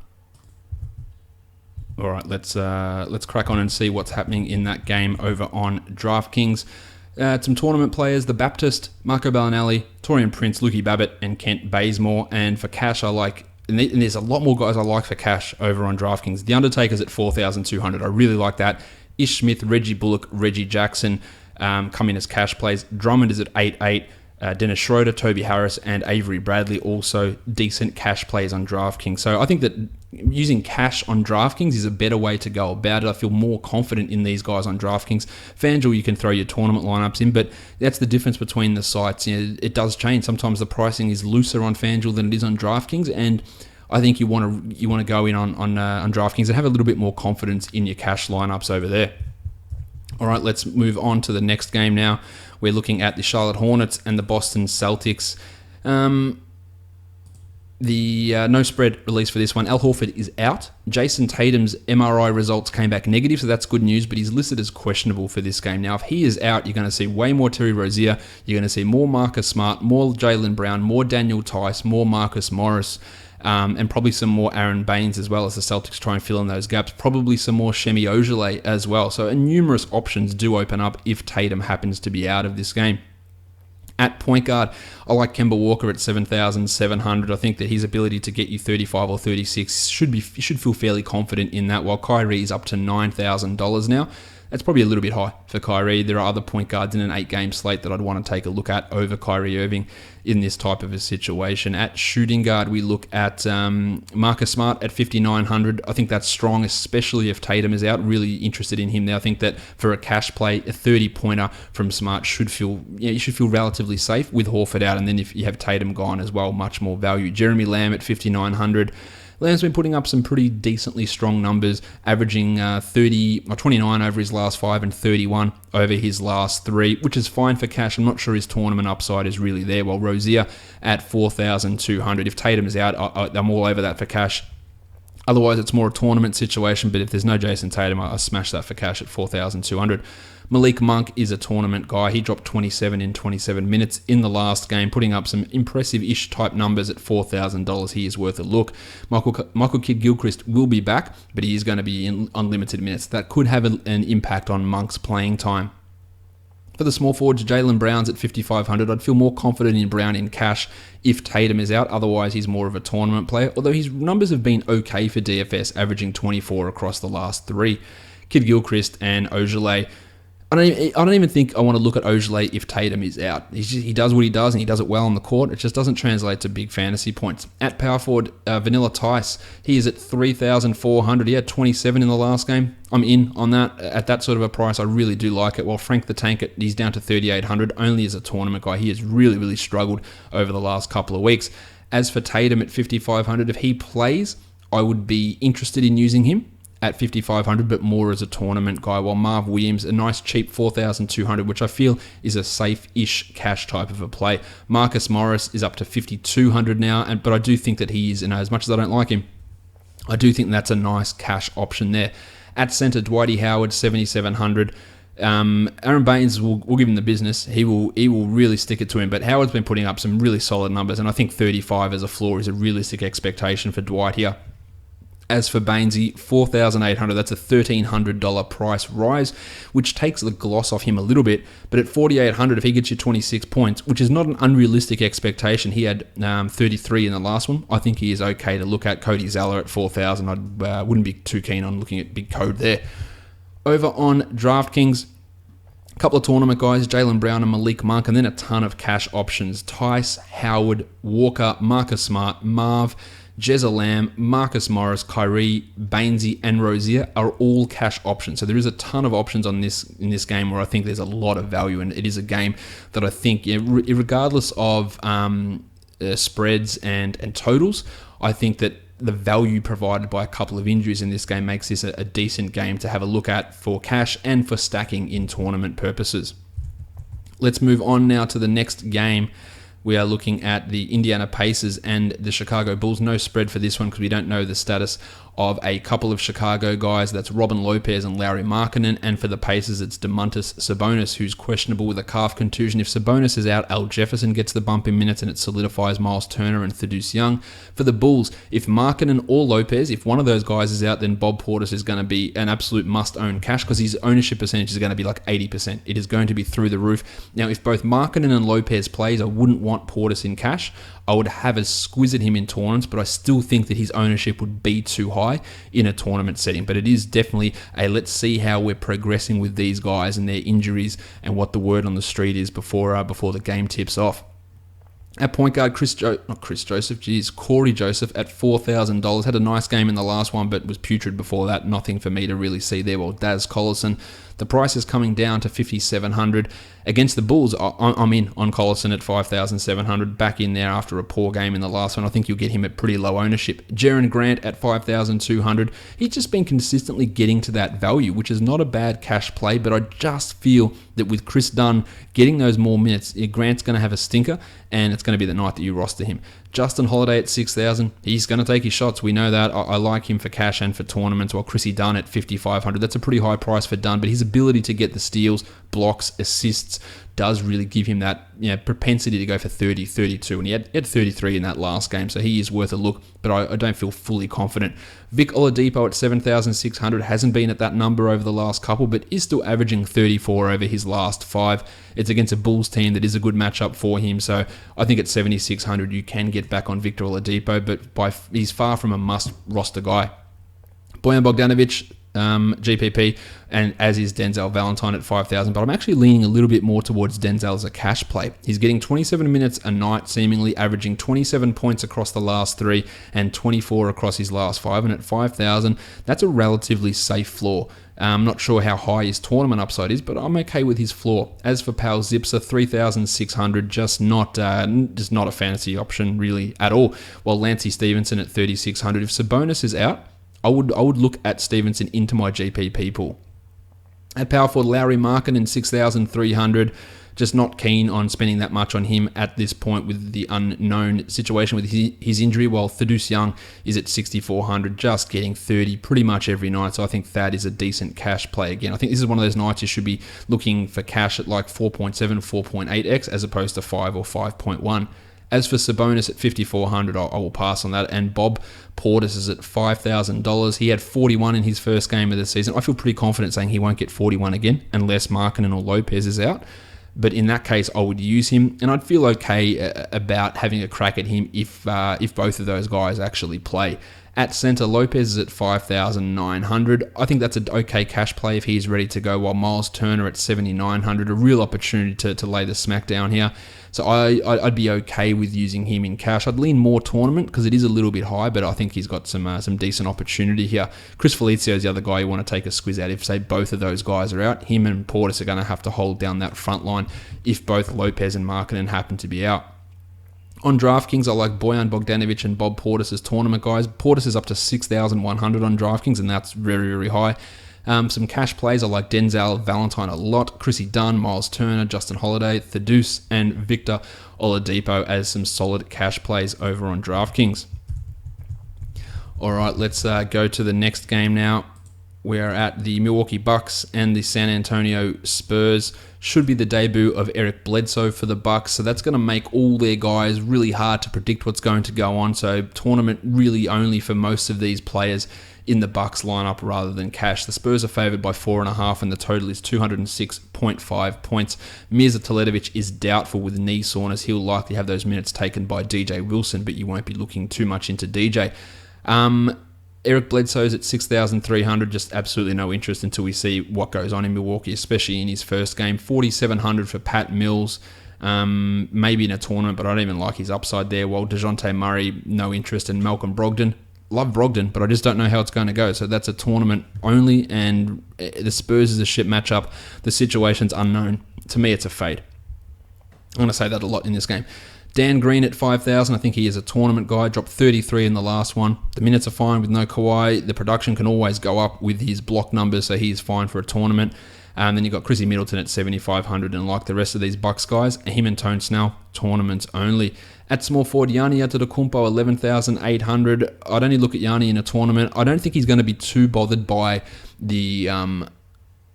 S1: All right, let's crack on and see what's happening in that game over on DraftKings. Some tournament players, the Baptist, Marco Bellinelli, Torian Prince, Lukey Babbitt, and Kent Bazemore. And for cash, I like, and there's a lot more guys I like for cash over on DraftKings. The Undertaker's at 4,200. I really like that. Ish Smith, Reggie Bullock, Reggie Jackson come in as cash plays. Drummond is at 8,800. Dennis Schroeder, Toby Harris, and Avery Bradley, also decent cash plays on DraftKings. So I think that using cash on DraftKings is a better way to go about it. I feel more confident in these guys on DraftKings. FanDuel, you can throw your tournament lineups in, but that's the difference between the sites. It does change. Sometimes the pricing is looser on FanDuel than it is on DraftKings, and I think you want to go in on DraftKings and have a little bit more confidence in your cash lineups over there. All right, let's move on to the next game now. We're looking at the Charlotte Hornets and the Boston Celtics. The no spread release for this one. Al Horford is out. Jason Tatum's MRI results came back negative, so that's good news, but he's listed as questionable for this game. Now, if he is out, you're going to see way more Terry Rozier. You're going to see more Marcus Smart, more Jaylen Brown, more Daniel Tice, more Marcus Morris, and probably some more Aaron Baines as well as the Celtics try and fill in those gaps. Probably some more Shemi Ojeleye as well. So numerous options do open up if Tatum happens to be out of this game. At point guard, I like Kemba Walker at 7,700. I think that his ability to get you 35 or 36 you should feel fairly confident in that, while Kyrie is up to $9,000 now. That's probably a little bit high for Kyrie. There are other point guards in an 8-game slate that I'd want to take a look at over Kyrie Irving in this type of a situation. At shooting guard, we look at Marcus Smart at 5,900. I think that's strong, especially if Tatum is out. Really interested in him there. I think that for a cash play, a 30-pointer from Smart you should feel relatively safe with Horford out. And then if you have Tatum gone as well, much more value. Jeremy Lamb at 5,900. Lamb's been putting up some pretty decently strong numbers, averaging 29 over his last 5 and 31 over his last 3, which is fine for cash. I'm not sure his tournament upside is really there, while Rozier at 4,200. If Tatum is out, I'm all over that for cash. Otherwise, it's more a tournament situation, but if there's no Jason Tatum, I smash that for cash at 4,200. Malik Monk is a tournament guy. He dropped 27 in 27 minutes in the last game, putting up some impressive-ish type numbers at $4,000. He is worth a look. Michael Kidd-Gilchrist will be back, but he is going to be in unlimited minutes. That could have an impact on Monk's playing time. For the small forwards, Jaylen Brown's at 5,500. I'd feel more confident in Brown in cash if Tatum is out. Otherwise, he's more of a tournament player, although his numbers have been okay for DFS, averaging 24 across the last 3. Kidd-Gilchrist and Ojeleye. I don't even think I want to look at Ojeleye if Tatum is out. He does what he does, and he does it well on the court. It just doesn't translate to big fantasy points. At power forward, Vanilla Tice, he is at 3,400. He had 27 in the last game. I'm in on that. At that sort of a price, I really do like it. While Frank the Tank, he's down to 3,800, only as a tournament guy. He has really, really struggled over the last couple of weeks. As for Tatum at 5,500, if he plays, I would be interested in using him at 5,500, but more as a tournament guy, while Marv Williams, a nice cheap 4,200, which I feel is a safe-ish cash type of a play. Marcus Morris is up to 5,200 now, but I do think that he is, as much as I don't like him, I do think that's a nice cash option there. At centre, Dwighty Howard, 7,700. Aaron Baines will give him the business. He will really stick it to him, but Howard's been putting up some really solid numbers, and I think 35 as a floor is a realistic expectation for Dwight here. As for Bainesy, 4,800, that's a $1,300 price rise, which takes the gloss off him a little bit. But at 4,800, if he gets you 26 points, which is not an unrealistic expectation, he had 33 in the last one. I think he is okay to look at. Cody Zeller at 4,000, I wouldn't be too keen on looking at big code there. Over on DraftKings, a couple of tournament guys, Jaylen Brown and Malik Monk, and then a ton of cash options. Tice, Howard, Walker, Marcus Smart, Marv, Jezza Lamb, Marcus Morris, Kyrie, Bainesy, and Rozier are all cash options. So there is a ton of options in this game where I think there's a lot of value, and it is a game that I think, regardless of spreads and totals, I think that the value provided by a couple of injuries in this game makes this a decent game to have a look at for cash and for stacking in tournament purposes. Let's move on now to the next game. We are looking at the Indiana Pacers and the Chicago Bulls. No spread for this one because we don't know the status of a couple of Chicago guys. That's Robin Lopez and Lauri Markkanen. And for the Pacers, it's Domantas Sabonis, who's questionable with a calf contusion. If Sabonis is out, Al Jefferson gets the bump in minutes, and it solidifies Miles Turner and Thaddeus Young. For the Bulls, if Markkanen or Lopez, if one of those guys is out, then Bob Portis is going to be an absolute must-own cash because his ownership percentage is going to be like 80%. It is going to be through the roof. Now, if both Markkanen and Lopez plays, I wouldn't want Portis in cash. I would have a squiz at him in tournaments, but I still think that his ownership would be too high in a tournament setting. But it is definitely a let's see how we're progressing with these guys and their injuries and what the word on the street is before the game tips off. At point guard, Corey Joseph at $4,000. Had a nice game in the last one, but was putrid before that. Nothing for me to really see there. Well, Daz Collison, the price is coming down to $5,700. Against the Bulls, I'm in on Collison at $5,700. Back in there after a poor game in the last one. I think you'll get him at pretty low ownership. Jaren Grant at $5,200. He's just been consistently getting to that value, which is not a bad cash play, but I just feel that with Chris Dunn getting those more minutes, Grant's going to have a stinker, and it's going to be the night that you roster him. Justin Holiday at $6,000. He's going to take his shots. We know that. I like him for cash and for tournaments, while Chrissy Dunn at $5,500. That's a pretty high price for Dunn, but his ability to get the steals, blocks, assists does really give him that propensity to go for 30, 32, and he had 33 in that last game, so he is worth a look, but I don't feel fully confident. Vic Oladipo at $7,600 hasn't been at that number over the last couple, but is still averaging 34 over his last 5. It's against a Bulls team that is a good matchup for him, so I think at $7,600 you can get back on Victor Oladipo, but he's far from a must roster guy. Bojan Bogdanovic, GPP, and as is Denzel Valentine at $5,000, but I'm actually leaning a little bit more towards Denzel as a cash play. He's getting 27 minutes a night, seemingly averaging 27 points across the last 3 and 24 across his last 5, and at $5,000, that's a relatively safe floor. I'm not sure how high his tournament upside is, but I'm okay with his floor. As for Pal Zipser, $3,600, just not a fantasy option really at all. While Lancey Stevenson at $3,600, if Sabonis is out, I would look at Stevenson into my GPP pool. At power forward, Lowry Markkanen, $6,300. Just not keen on spending that much on him at this point with the unknown situation with his injury, while Thaddeus Young is at $6,400, just getting 30 pretty much every night. So I think that is a decent cash play again. I think this is one of those nights you should be looking for cash at like 4.7, 4.8x as opposed to 5 or 5.1. As for Sabonis at $5,400, I will pass on that. And Bob Portis is at $5,000. He had 41 in his first game of the season. I feel pretty confident saying he won't get 41 again unless Markkanen or Lopez is out. But in that case, I would use him, and I'd feel okay about having a crack at him if both of those guys actually play. At center, Lopez is at $5,900. I think that's an okay cash play if he's ready to go, while Miles Turner at $7,900. A real opportunity to lay the smack down here. So I'd be okay with using him in cash. I'd lean more tournament because it is a little bit high, but I think he's got some decent opportunity here. Chris Felicio is the other guy you want to take a squiz at if, say, both of those guys are out. Him and Portis are going to have to hold down that front line if both Lopez and Markkanen happen to be out. On DraftKings, I like Bojan Bogdanovic and Bob Portis as tournament guys. Portis is up to $6,100 on DraftKings, and that's very, very high. Some cash plays, I like Denzel Valentine a lot, Chrissy Dunn, Miles Turner, Justin Holiday, Thaddeus, and Victor Oladipo as some solid cash plays over on DraftKings. All right, let's go to the next game now. We're at the Milwaukee Bucks and the San Antonio Spurs. Should be the debut of Eric Bledsoe for the Bucks, so that's going to make all their guys really hard to predict what's going to go on. So tournament really only for most of these players in the Bucks lineup rather than cash. The Spurs are favored by 4.5, and the total is 206.5 points. Mirza Teletovic is doubtful with knee soreness. He'll likely have those minutes taken by DJ Wilson, but you won't be looking too much into DJ. Eric Bledsoe's at $6,300, just absolutely no interest until we see what goes on in Milwaukee, especially in his first game. $4,700 for Pat Mills, maybe in a tournament, but I don't even like his upside there. While DeJounte Murray, no interest, and Malcolm Brogdon. Love Brogdon, but I just don't know how it's going to go. So that's a tournament only, and the Spurs is a shit matchup. The situation's unknown. To me, it's a fade. I'm going to say that a lot in this game. Dan Green at $5,000. I think he is a tournament guy. Dropped 33 in the last one. The minutes are fine with no Kawhi. The production can always go up with his block numbers, so he's fine for a tournament. Then you've got Chrissy Middleton at $7,500, and like the rest of these Bucks guys, him and Tone Snell, tournaments only. At small forward, Giannis Antetokounmpo, $11,800. I'd only look at Giannis in a tournament. I don't think he's going to be too bothered by the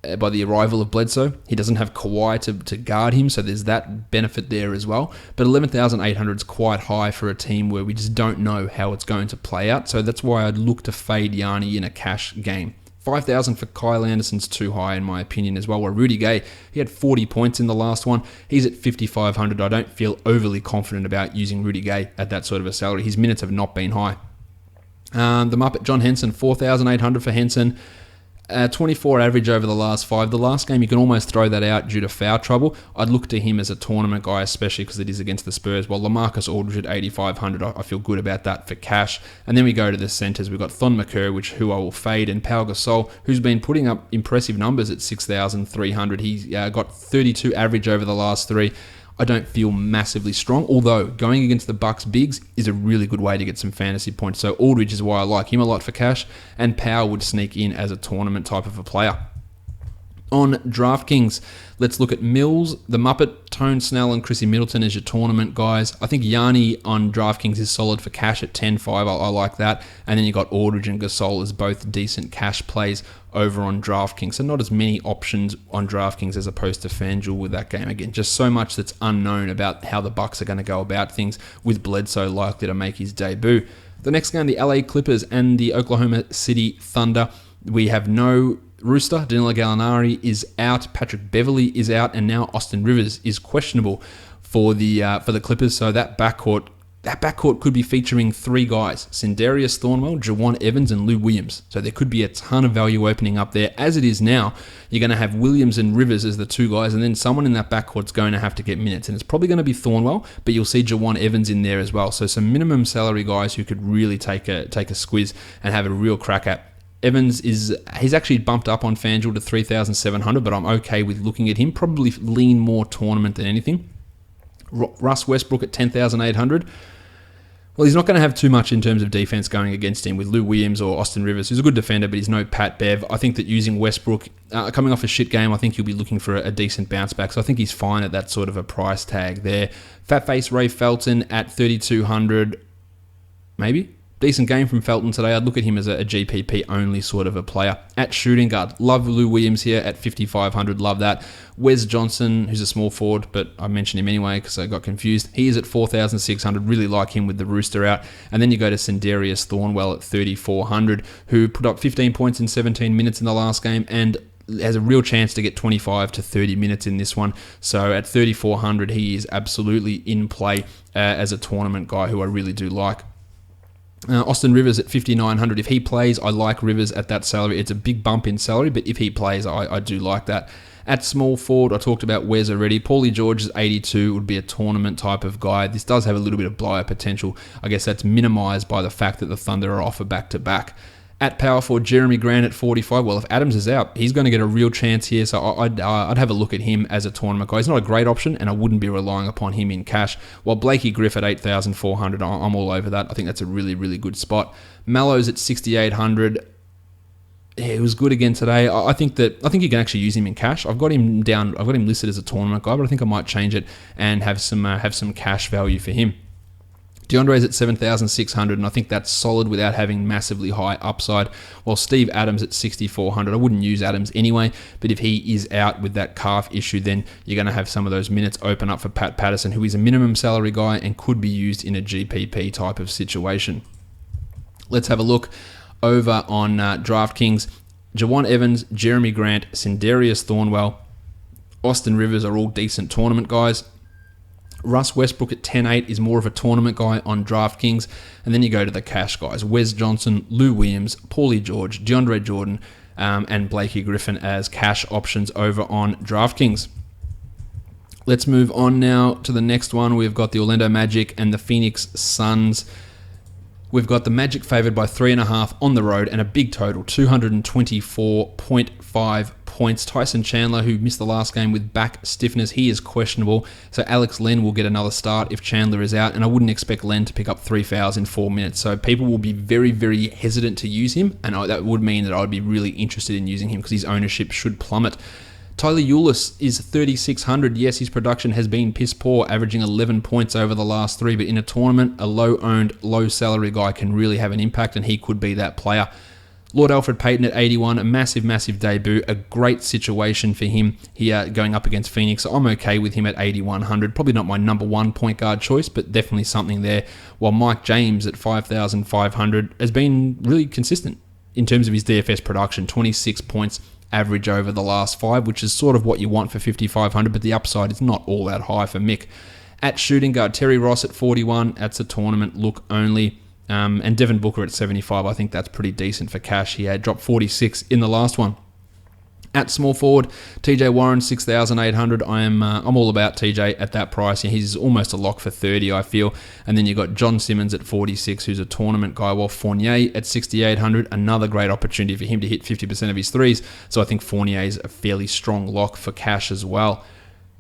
S1: arrival of Bledsoe. He doesn't have Kawhi to guard him, so there's that benefit there as well. But 11,800 is quite high for a team where we just don't know how it's going to play out. So that's why I'd look to fade Giannis in a cash game. 5,000 for Kyle Anderson's too high in my opinion as well. Where Rudy Gay, he had 40 points in the last one. He's at 5,500. I don't feel overly confident about using Rudy Gay at that sort of a salary. His minutes have not been high. The Muppet John Henson, 4,800 for Henson. 24 average over the last 5. The last game, you can almost throw that out due to foul trouble. I'd look to him as a tournament guy, especially because it is against the Spurs. While LaMarcus Aldridge at 8,500, I feel good about that for cash. And then we go to the centres. We've got Thon McCurry, who I will fade, and Pau Gasol, who's been putting up impressive numbers at 6,300. He's got 32 average over the last 3. I don't feel massively strong, although going against the Bucks bigs is a really good way to get some fantasy points. So Aldridge is why I like him a lot for cash, and Powell would sneak in as a tournament type of a player. On DraftKings, let's look at Mills, the Muppet, Tone Snell, and Chrissy Middleton as your tournament guys. I think Yanni on DraftKings is solid for cash at 10.5. I like that. And then you got Aldridge and Gasol as both decent cash plays over on DraftKings. So not as many options on DraftKings as opposed to FanDuel with that game. Again, just so much that's unknown about how the Bucks are going to go about things, with Bledsoe likely to make his debut. The next game, the LA Clippers and the Oklahoma City Thunder. We have no Rooster. Danilo Gallinari is out. Patrick Beverley is out, and now Austin Rivers is questionable for the Clippers. So that backcourt could be featuring 3 guys: Sindarius Thornwell, Jawan Evans, and Lou Williams. So there could be a ton of value opening up there. As it is now, you're going to have Williams and Rivers as the 2 guys, and then someone in that backcourt's going to have to get minutes, and it's probably going to be Thornwell, but you'll see Jawan Evans in there as well. So some minimum salary guys who could really take a squiz and have a real crack at. Evans he's actually bumped up on FanDuel to 3,700, but I'm okay with looking at him. Probably lean more tournament than anything. Russ Westbrook at 10,800. Well, he's not going to have too much in terms of defense going against him with Lou Williams or Austin Rivers, who's a good defender, but he's no Pat Bev. I think that using Westbrook, coming off a shit game, I think he'll be looking for a decent bounce back. So I think he's fine at that sort of a price tag there. Fat face Ray Felton at 3,200, maybe. Decent game from Felton today. I'd look at him as a GPP only sort of a player. At shooting guard, love Lou Williams here at 5,500. Love that. Wes Johnson, who's a small forward, but I mentioned him anyway because I got confused. He is at 4,600. Really like him with the rooster out. And then you go to Sindarius Thornwell at 3,400, who put up 15 points in 17 minutes in the last game and has a real chance to get 25 to 30 minutes in this one. So at 3,400, he is absolutely in play as a tournament guy who I really do like. Austin Rivers at 5,900. If he plays, I like Rivers at that salary. It's a big bump in salary, but if he plays, I do like that. At small forward, I talked about Wes already. Paulie George is 82, would be a tournament type of guy. This does have a little bit of blowout potential. I guess that's minimised by the fact that the Thunder are off a back-to-back. At power forward, Jeremy Grant at 45. Well, if Adams is out, he's going to get a real chance here, so I'd have a look at him as a tournament guy. He's not a great option, and I wouldn't be relying upon him in cash. While Blakey Griff at 8,400, I'm all over that. I think that's a really, really good spot. Mallows at 6,800. Yeah, it was good again today. I think you can actually use him in cash. I've got him listed as a tournament guy, but I think I might change it and have some cash value for him. DeAndre's at 7,600, and I think that's solid without having massively high upside. While Steve Adams at 6,400, I wouldn't use Adams anyway, but if he is out with that calf issue, then you're going to have some of those minutes open up for Pat Patterson, who is a minimum salary guy and could be used in a GPP type of situation. Let's have a look over on DraftKings. Jawan Evans, Jeremy Grant, Sindarius Thornwell, Austin Rivers are all decent tournament guys. Russ Westbrook at 10.8 is more of a tournament guy on DraftKings. And then you go to the cash guys. Wes Johnson, Lou Williams, Paulie George, DeAndre Jordan, and Blakey Griffin as cash options over on DraftKings. Let's move on now to the next one. We've got the Orlando Magic and the Phoenix Suns. We've got the Magic favored by 3.5 on the road and a big total, 224.5 points. Tyson Chandler, who missed the last game with back stiffness, he is questionable. So Alex Len will get another start if Chandler is out, and I wouldn't expect Len to pick up 3 fouls in 4 minutes. So people will be very, very hesitant to use him, and that would mean that I would be really interested in using him because his ownership should plummet. Tyler Ulis is 3,600. Yes, his production has been piss poor, averaging 11 points over the last 3, but in a tournament, a low-owned, low-salary guy can really have an impact, and he could be that player. Lord Alfred Payton at 81, a massive, massive debut, a great situation for him here going up against Phoenix. So I'm okay with him at 8,100. Probably not my number one point guard choice, but definitely something there. While Mike James at 5,500 has been really consistent. in terms of his DFS production, 26 points average over the last 5, which is sort of what you want for 5,500, but the upside is not all that high for Mick. At shooting guard, Terry Ross at 41. That's a tournament look only. And Devin Booker at 75. I think that's pretty decent for cash. He had dropped 46 in the last one. At small forward, TJ Warren, 6,800. I'm all about TJ at that price. He's almost a lock for 30, I feel. And then you've got John Simmons at 46, who's a tournament guy, while Fournier at 6,800. Another great opportunity for him to hit 50% of his threes. So I think Fournier is a fairly strong lock for cash as well.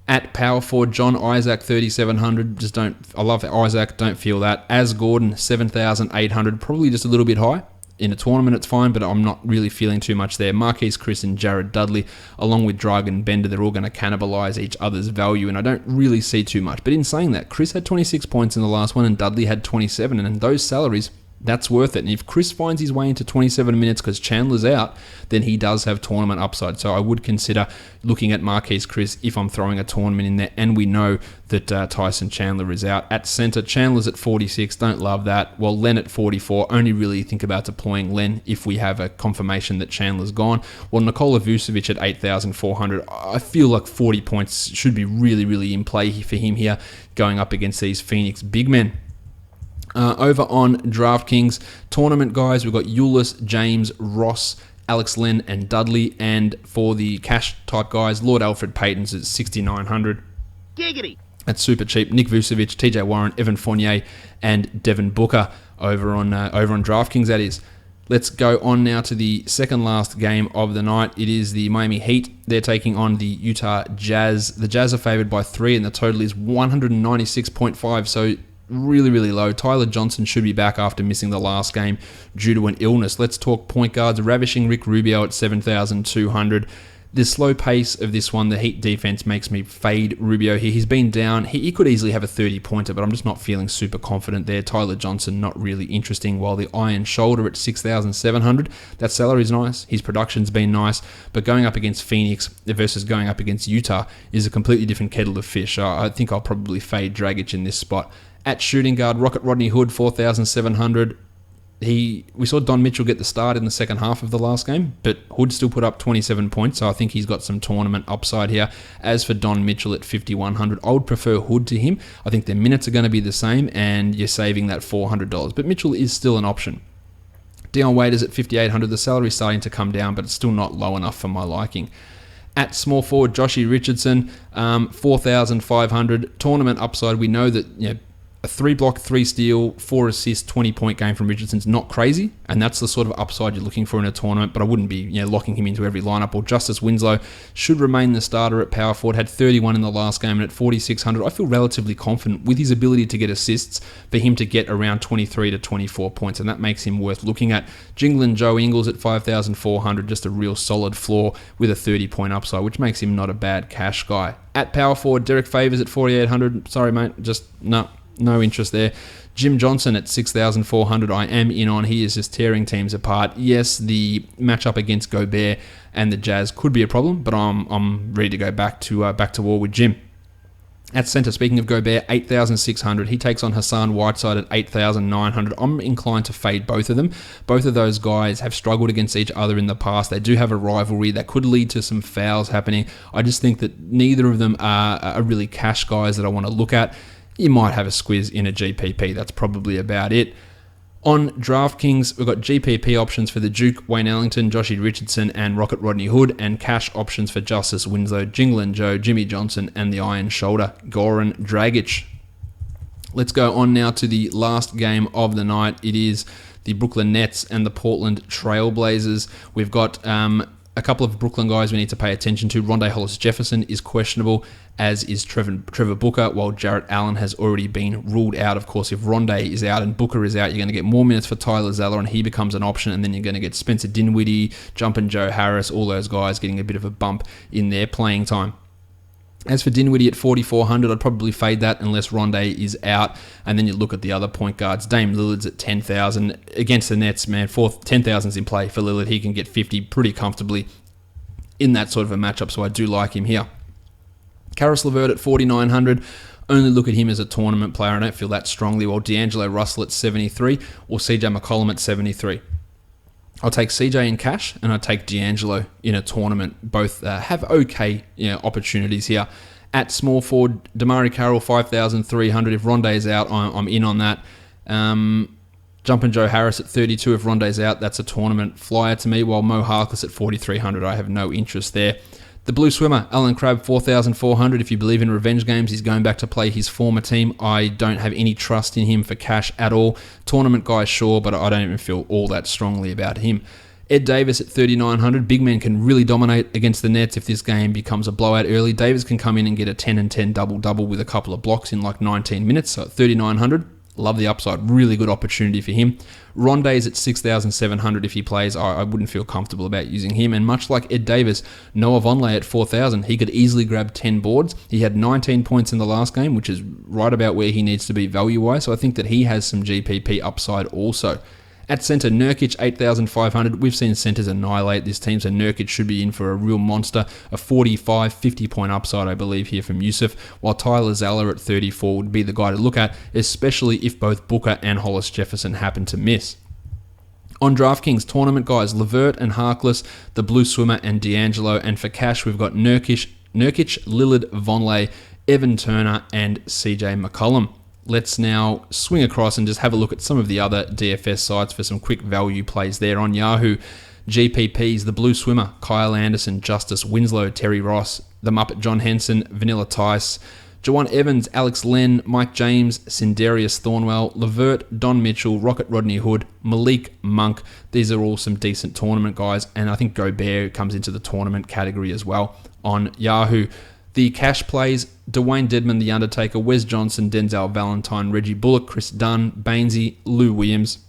S1: At power forward, John Isaac, 3,700. I love Isaac, don't feel that. As Gordon, 7,800. Probably just a little bit high. In a tournament, it's fine, but I'm not really feeling too much there. Marquise Chris and Jared Dudley, along with Dragan and Bender, they're all going to cannibalize each other's value, and I don't really see too much. But in saying that, Chris had 26 points in the last one, and Dudley had 27, and in those salaries, that's worth it. And if Chris finds his way into 27 minutes because Chandler's out, then he does have tournament upside. So I would consider looking at Marquise Chris if I'm throwing a tournament in there. And we know that Tyson Chandler is out. At center, Chandler's at 46. Don't love that. Well, Len at 44. Only really think about deploying Len if we have a confirmation that Chandler's gone. Well, Nikola Vucevic at 8,400. I feel like 40 points should be really, really in play for him here going up against these Phoenix big men. Over on DraftKings, tournament guys, we've got Ulis, James, Ross, Alex Len, and Dudley. And for the cash type guys, Lord Alfred Payton's at 6,900.
S3: Giggity.
S1: That's super cheap. Nick Vucevic, TJ Warren, Evan Fournier, and Devin Booker over on DraftKings, that is. Let's go on now to the second last game of the night. It is the Miami Heat. They're taking on the Utah Jazz. The Jazz are favored by 3, and the total is 196.5. So really, really low. Tyler Johnson should be back after missing the last game due to an illness. Let's talk point guards. Ravishing Rick Rubio at 7,200. The slow pace of this one, the Heat defense makes me fade Rubio here. He's been down. He could easily have a 30-pointer, but I'm just not feeling super confident there. Tyler Johnson, not really interesting, while the Iron Shoulder at 6,700. That salary's nice. His production's been nice, but going up against Phoenix versus going up against Utah is a completely different kettle of fish. I think I'll probably fade Dragic in this spot. At shooting guard, Rocket Rodney Hood, 4,700. We saw Don Mitchell get the start in the second half of the last game, but Hood still put up 27 points, so I think he's got some tournament upside here. As for Don Mitchell at 5,100, I would prefer Hood to him. I think their minutes are going to be the same, and you're saving that $400. But Mitchell is still an option. Dion Waiters at 5,800. The salary's starting to come down, but it's still not low enough for my liking. At small forward, Joshie Richardson, 4,500. Tournament upside, we know that a 3-block, 3-steal, 4-assist, 20-point game from Richardson's not crazy, and that's the sort of upside you're looking for in a tournament, but I wouldn't be locking him into every lineup. Or Justice Winslow should remain the starter at power forward, had 31 in the last game, and at 4,600, I feel relatively confident with his ability to get assists for him to get around 23 to 24 points, and that makes him worth looking at. Jingling Joe Ingles at 5,400, just a real solid floor with a 30-point upside, which makes him not a bad cash guy. At power forward, Derek Favors at 4,800. Sorry, mate, just no interest there. Jim Johnson at 6,400, I am in on. He is just tearing teams apart. Yes, the matchup against Gobert and the Jazz could be a problem, but I'm ready to go back to war with Jim. At center, speaking of Gobert, 8,600. He takes on Hassan Whiteside at 8,900. I'm inclined to fade both of them. Both of those guys have struggled against each other in the past. They do have a rivalry that could lead to some fouls happening. I just think that neither of them are really cash guys that I want to look at. You might have a squiz in a GPP. That's probably about it. On DraftKings, we've got GPP options for the Duke, Wayne Ellington, Joshie Richardson, and Rocket Rodney Hood, and cash options for Justice Winslow, Jingling Joe, Jimmy Johnson, and the Iron Shoulder, Goran Dragic. Let's go on now to the last game of the night. It is the Brooklyn Nets and the Portland Trail Blazers. We've got a couple of Brooklyn guys we need to pay attention to. Rondé Hollis-Jefferson is questionable, as is Trevor Booker, while Jarrett Allen has already been ruled out. Of course, if Rondé is out and Booker is out, you're going to get more minutes for Tyler Zeller, and he becomes an option, and then you're going to get Spencer Dinwiddie, Jumpin' Joe Harris, all those guys getting a bit of a bump in their playing time. As for Dinwiddie at 4,400, I'd probably fade that unless Rondé is out. And then you look at the other point guards. Dame Lillard's at 10,000. Against the Nets, man, 10,000's in play for Lillard. He can get 50 pretty comfortably in that sort of a matchup, so I do like him here. Karis LeVert at 4,900. Only look at him as a tournament player. I don't feel that strongly. While D'Angelo Russell at 73 or CJ McCollum at 73. I'll take CJ in cash, and I'll take D'Angelo in a tournament. Both have okay opportunities here. At small forward, Damari Carroll, 5,300. If Rondé's out, I'm in on that. Jumping Joe Harris at 32. If Rondé's out, that's a tournament flyer to me, while Mo Harkless at 4,300. I have no interest there. The blue swimmer, Alan Crabb, 4,400. If you believe in revenge games, he's going back to play his former team. I don't have any trust in him for cash at all. Tournament guy, sure, but I don't even feel all that strongly about him. Ed Davis at 3,900. Big man can really dominate against the Nets if this game becomes a blowout early. Davis can come in and get a 10 and 10 double-double with a couple of blocks in like 19 minutes. So at 3,900, love the upside. Really good opportunity for him. Rondé's at 6,700 if he plays. I wouldn't feel comfortable about using him. And much like Ed Davis, Noah Vonleh at 4,000. He could easily grab 10 boards. He had 19 points in the last game, which is right about where he needs to be value-wise. So I think that he has some GPP upside also. At centre, Nurkic, 8,500. We've seen centres annihilate this team, so Nurkic should be in for a real monster. A 45, 50-point upside, I believe, here from Yusuf, while Tyler Zeller at 34 would be the guy to look at, especially if both Booker and Hollis Jefferson happen to miss. On DraftKings, tournament guys, LeVert and Harkless, the blue swimmer, and D'Angelo. And for cash, we've got Nurkic, Lillard, Vonleh, Evan Turner, and CJ McCollum. Let's now swing across and just have a look at some of the other DFS sites for some quick value plays there. On Yahoo, GPPs, the blue swimmer, Kyle Anderson, Justice Winslow, Terry Ross, the Muppet John Henson, Vanilla Tice, Jawan Evans, Alex Len, Mike James, Sindarius Thornwell, LeVert, Don Mitchell, Rocket Rodney Hood, Malik Monk. These are all some decent tournament guys, and I think Gobert comes into the tournament category as well. On Yahoo, the cash plays, Dwayne Dedman, The Undertaker, Wes Johnson, Denzel Valentine, Reggie Bullock, Chris Dunn, Bainesy, Lou Williams,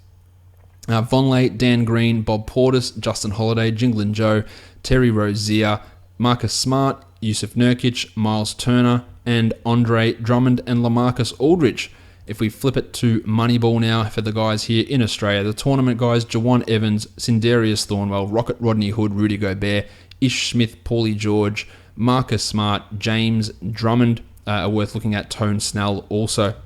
S1: Vonleh, Dan Green, Bob Portis, Justin Holiday, Jinglin Joe, Terry Rozier, Marcus Smart, Yusuf Nurkic, Miles Turner, and Andre Drummond and LaMarcus Aldridge. If we flip it to Moneyball now for the guys here in Australia, the tournament guys, Jawan Evans, Sindarius Thornwell, Rocket Rodney Hood, Rudy Gobert, Ish Smith, Paulie George, Marcus Smart, James Drummond are worth looking at. Tone Snell also.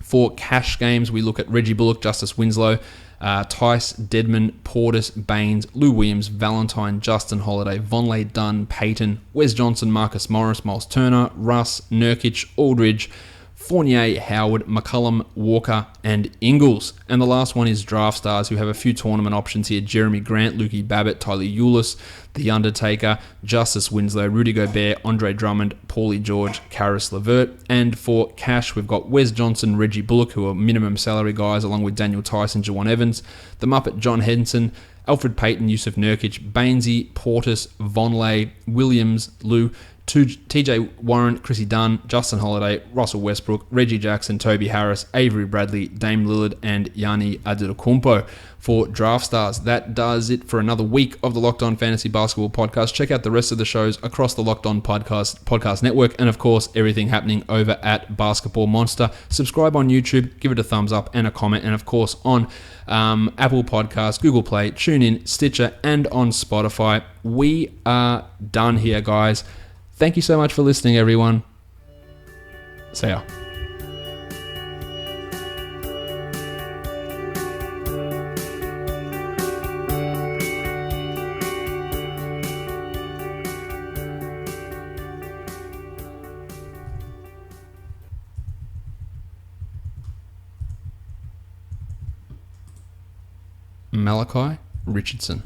S1: For cash games, we look at Reggie Bullock, Justice Winslow, Tice, Dedman, Portis, Baines, Lou Williams, Valentine, Justin Holiday, Vonleh, Dunn, Payton, Wes Johnson, Marcus Morris, Miles Turner, Russ, Nurkic, Aldridge, Fournier, Howard, McCullum, Walker, and Ingles. And the last one is Draft Stars, who have a few tournament options here. Jeremy Grant, Lukey Babbitt, Tyler Eulis, The Undertaker, Justice Winslow, Rudy Gobert, Andre Drummond, Paulie George, Karis LeVert. And for cash, we've got Wes Johnson, Reggie Bullock, who are minimum salary guys, along with Daniel Tyson, Jawan Evans, the Muppet John Henson, Alfred Payton, Yusuf Nurkic, Bainesy, Portis, Vonleh, Williams, Lou, TJ Warren, Chrissy Dunn, Justin Holiday, Russell Westbrook, Reggie Jackson, Toby Harris, Avery Bradley, Dame Lillard, and Gianni Antetokounmpo for Draft Stars. That does it for another week of the Locked On Fantasy Basketball Podcast. Check out the rest of the shows across the Locked On Podcast Network, and of course, everything happening over at Basketball Monster. Subscribe on YouTube, give it a thumbs up and a comment, and of course on Apple Podcasts, Google Play, TuneIn, Stitcher, and on Spotify. We are done here, guys. Thank you so much for listening, everyone. See ya. Malachi Richardson.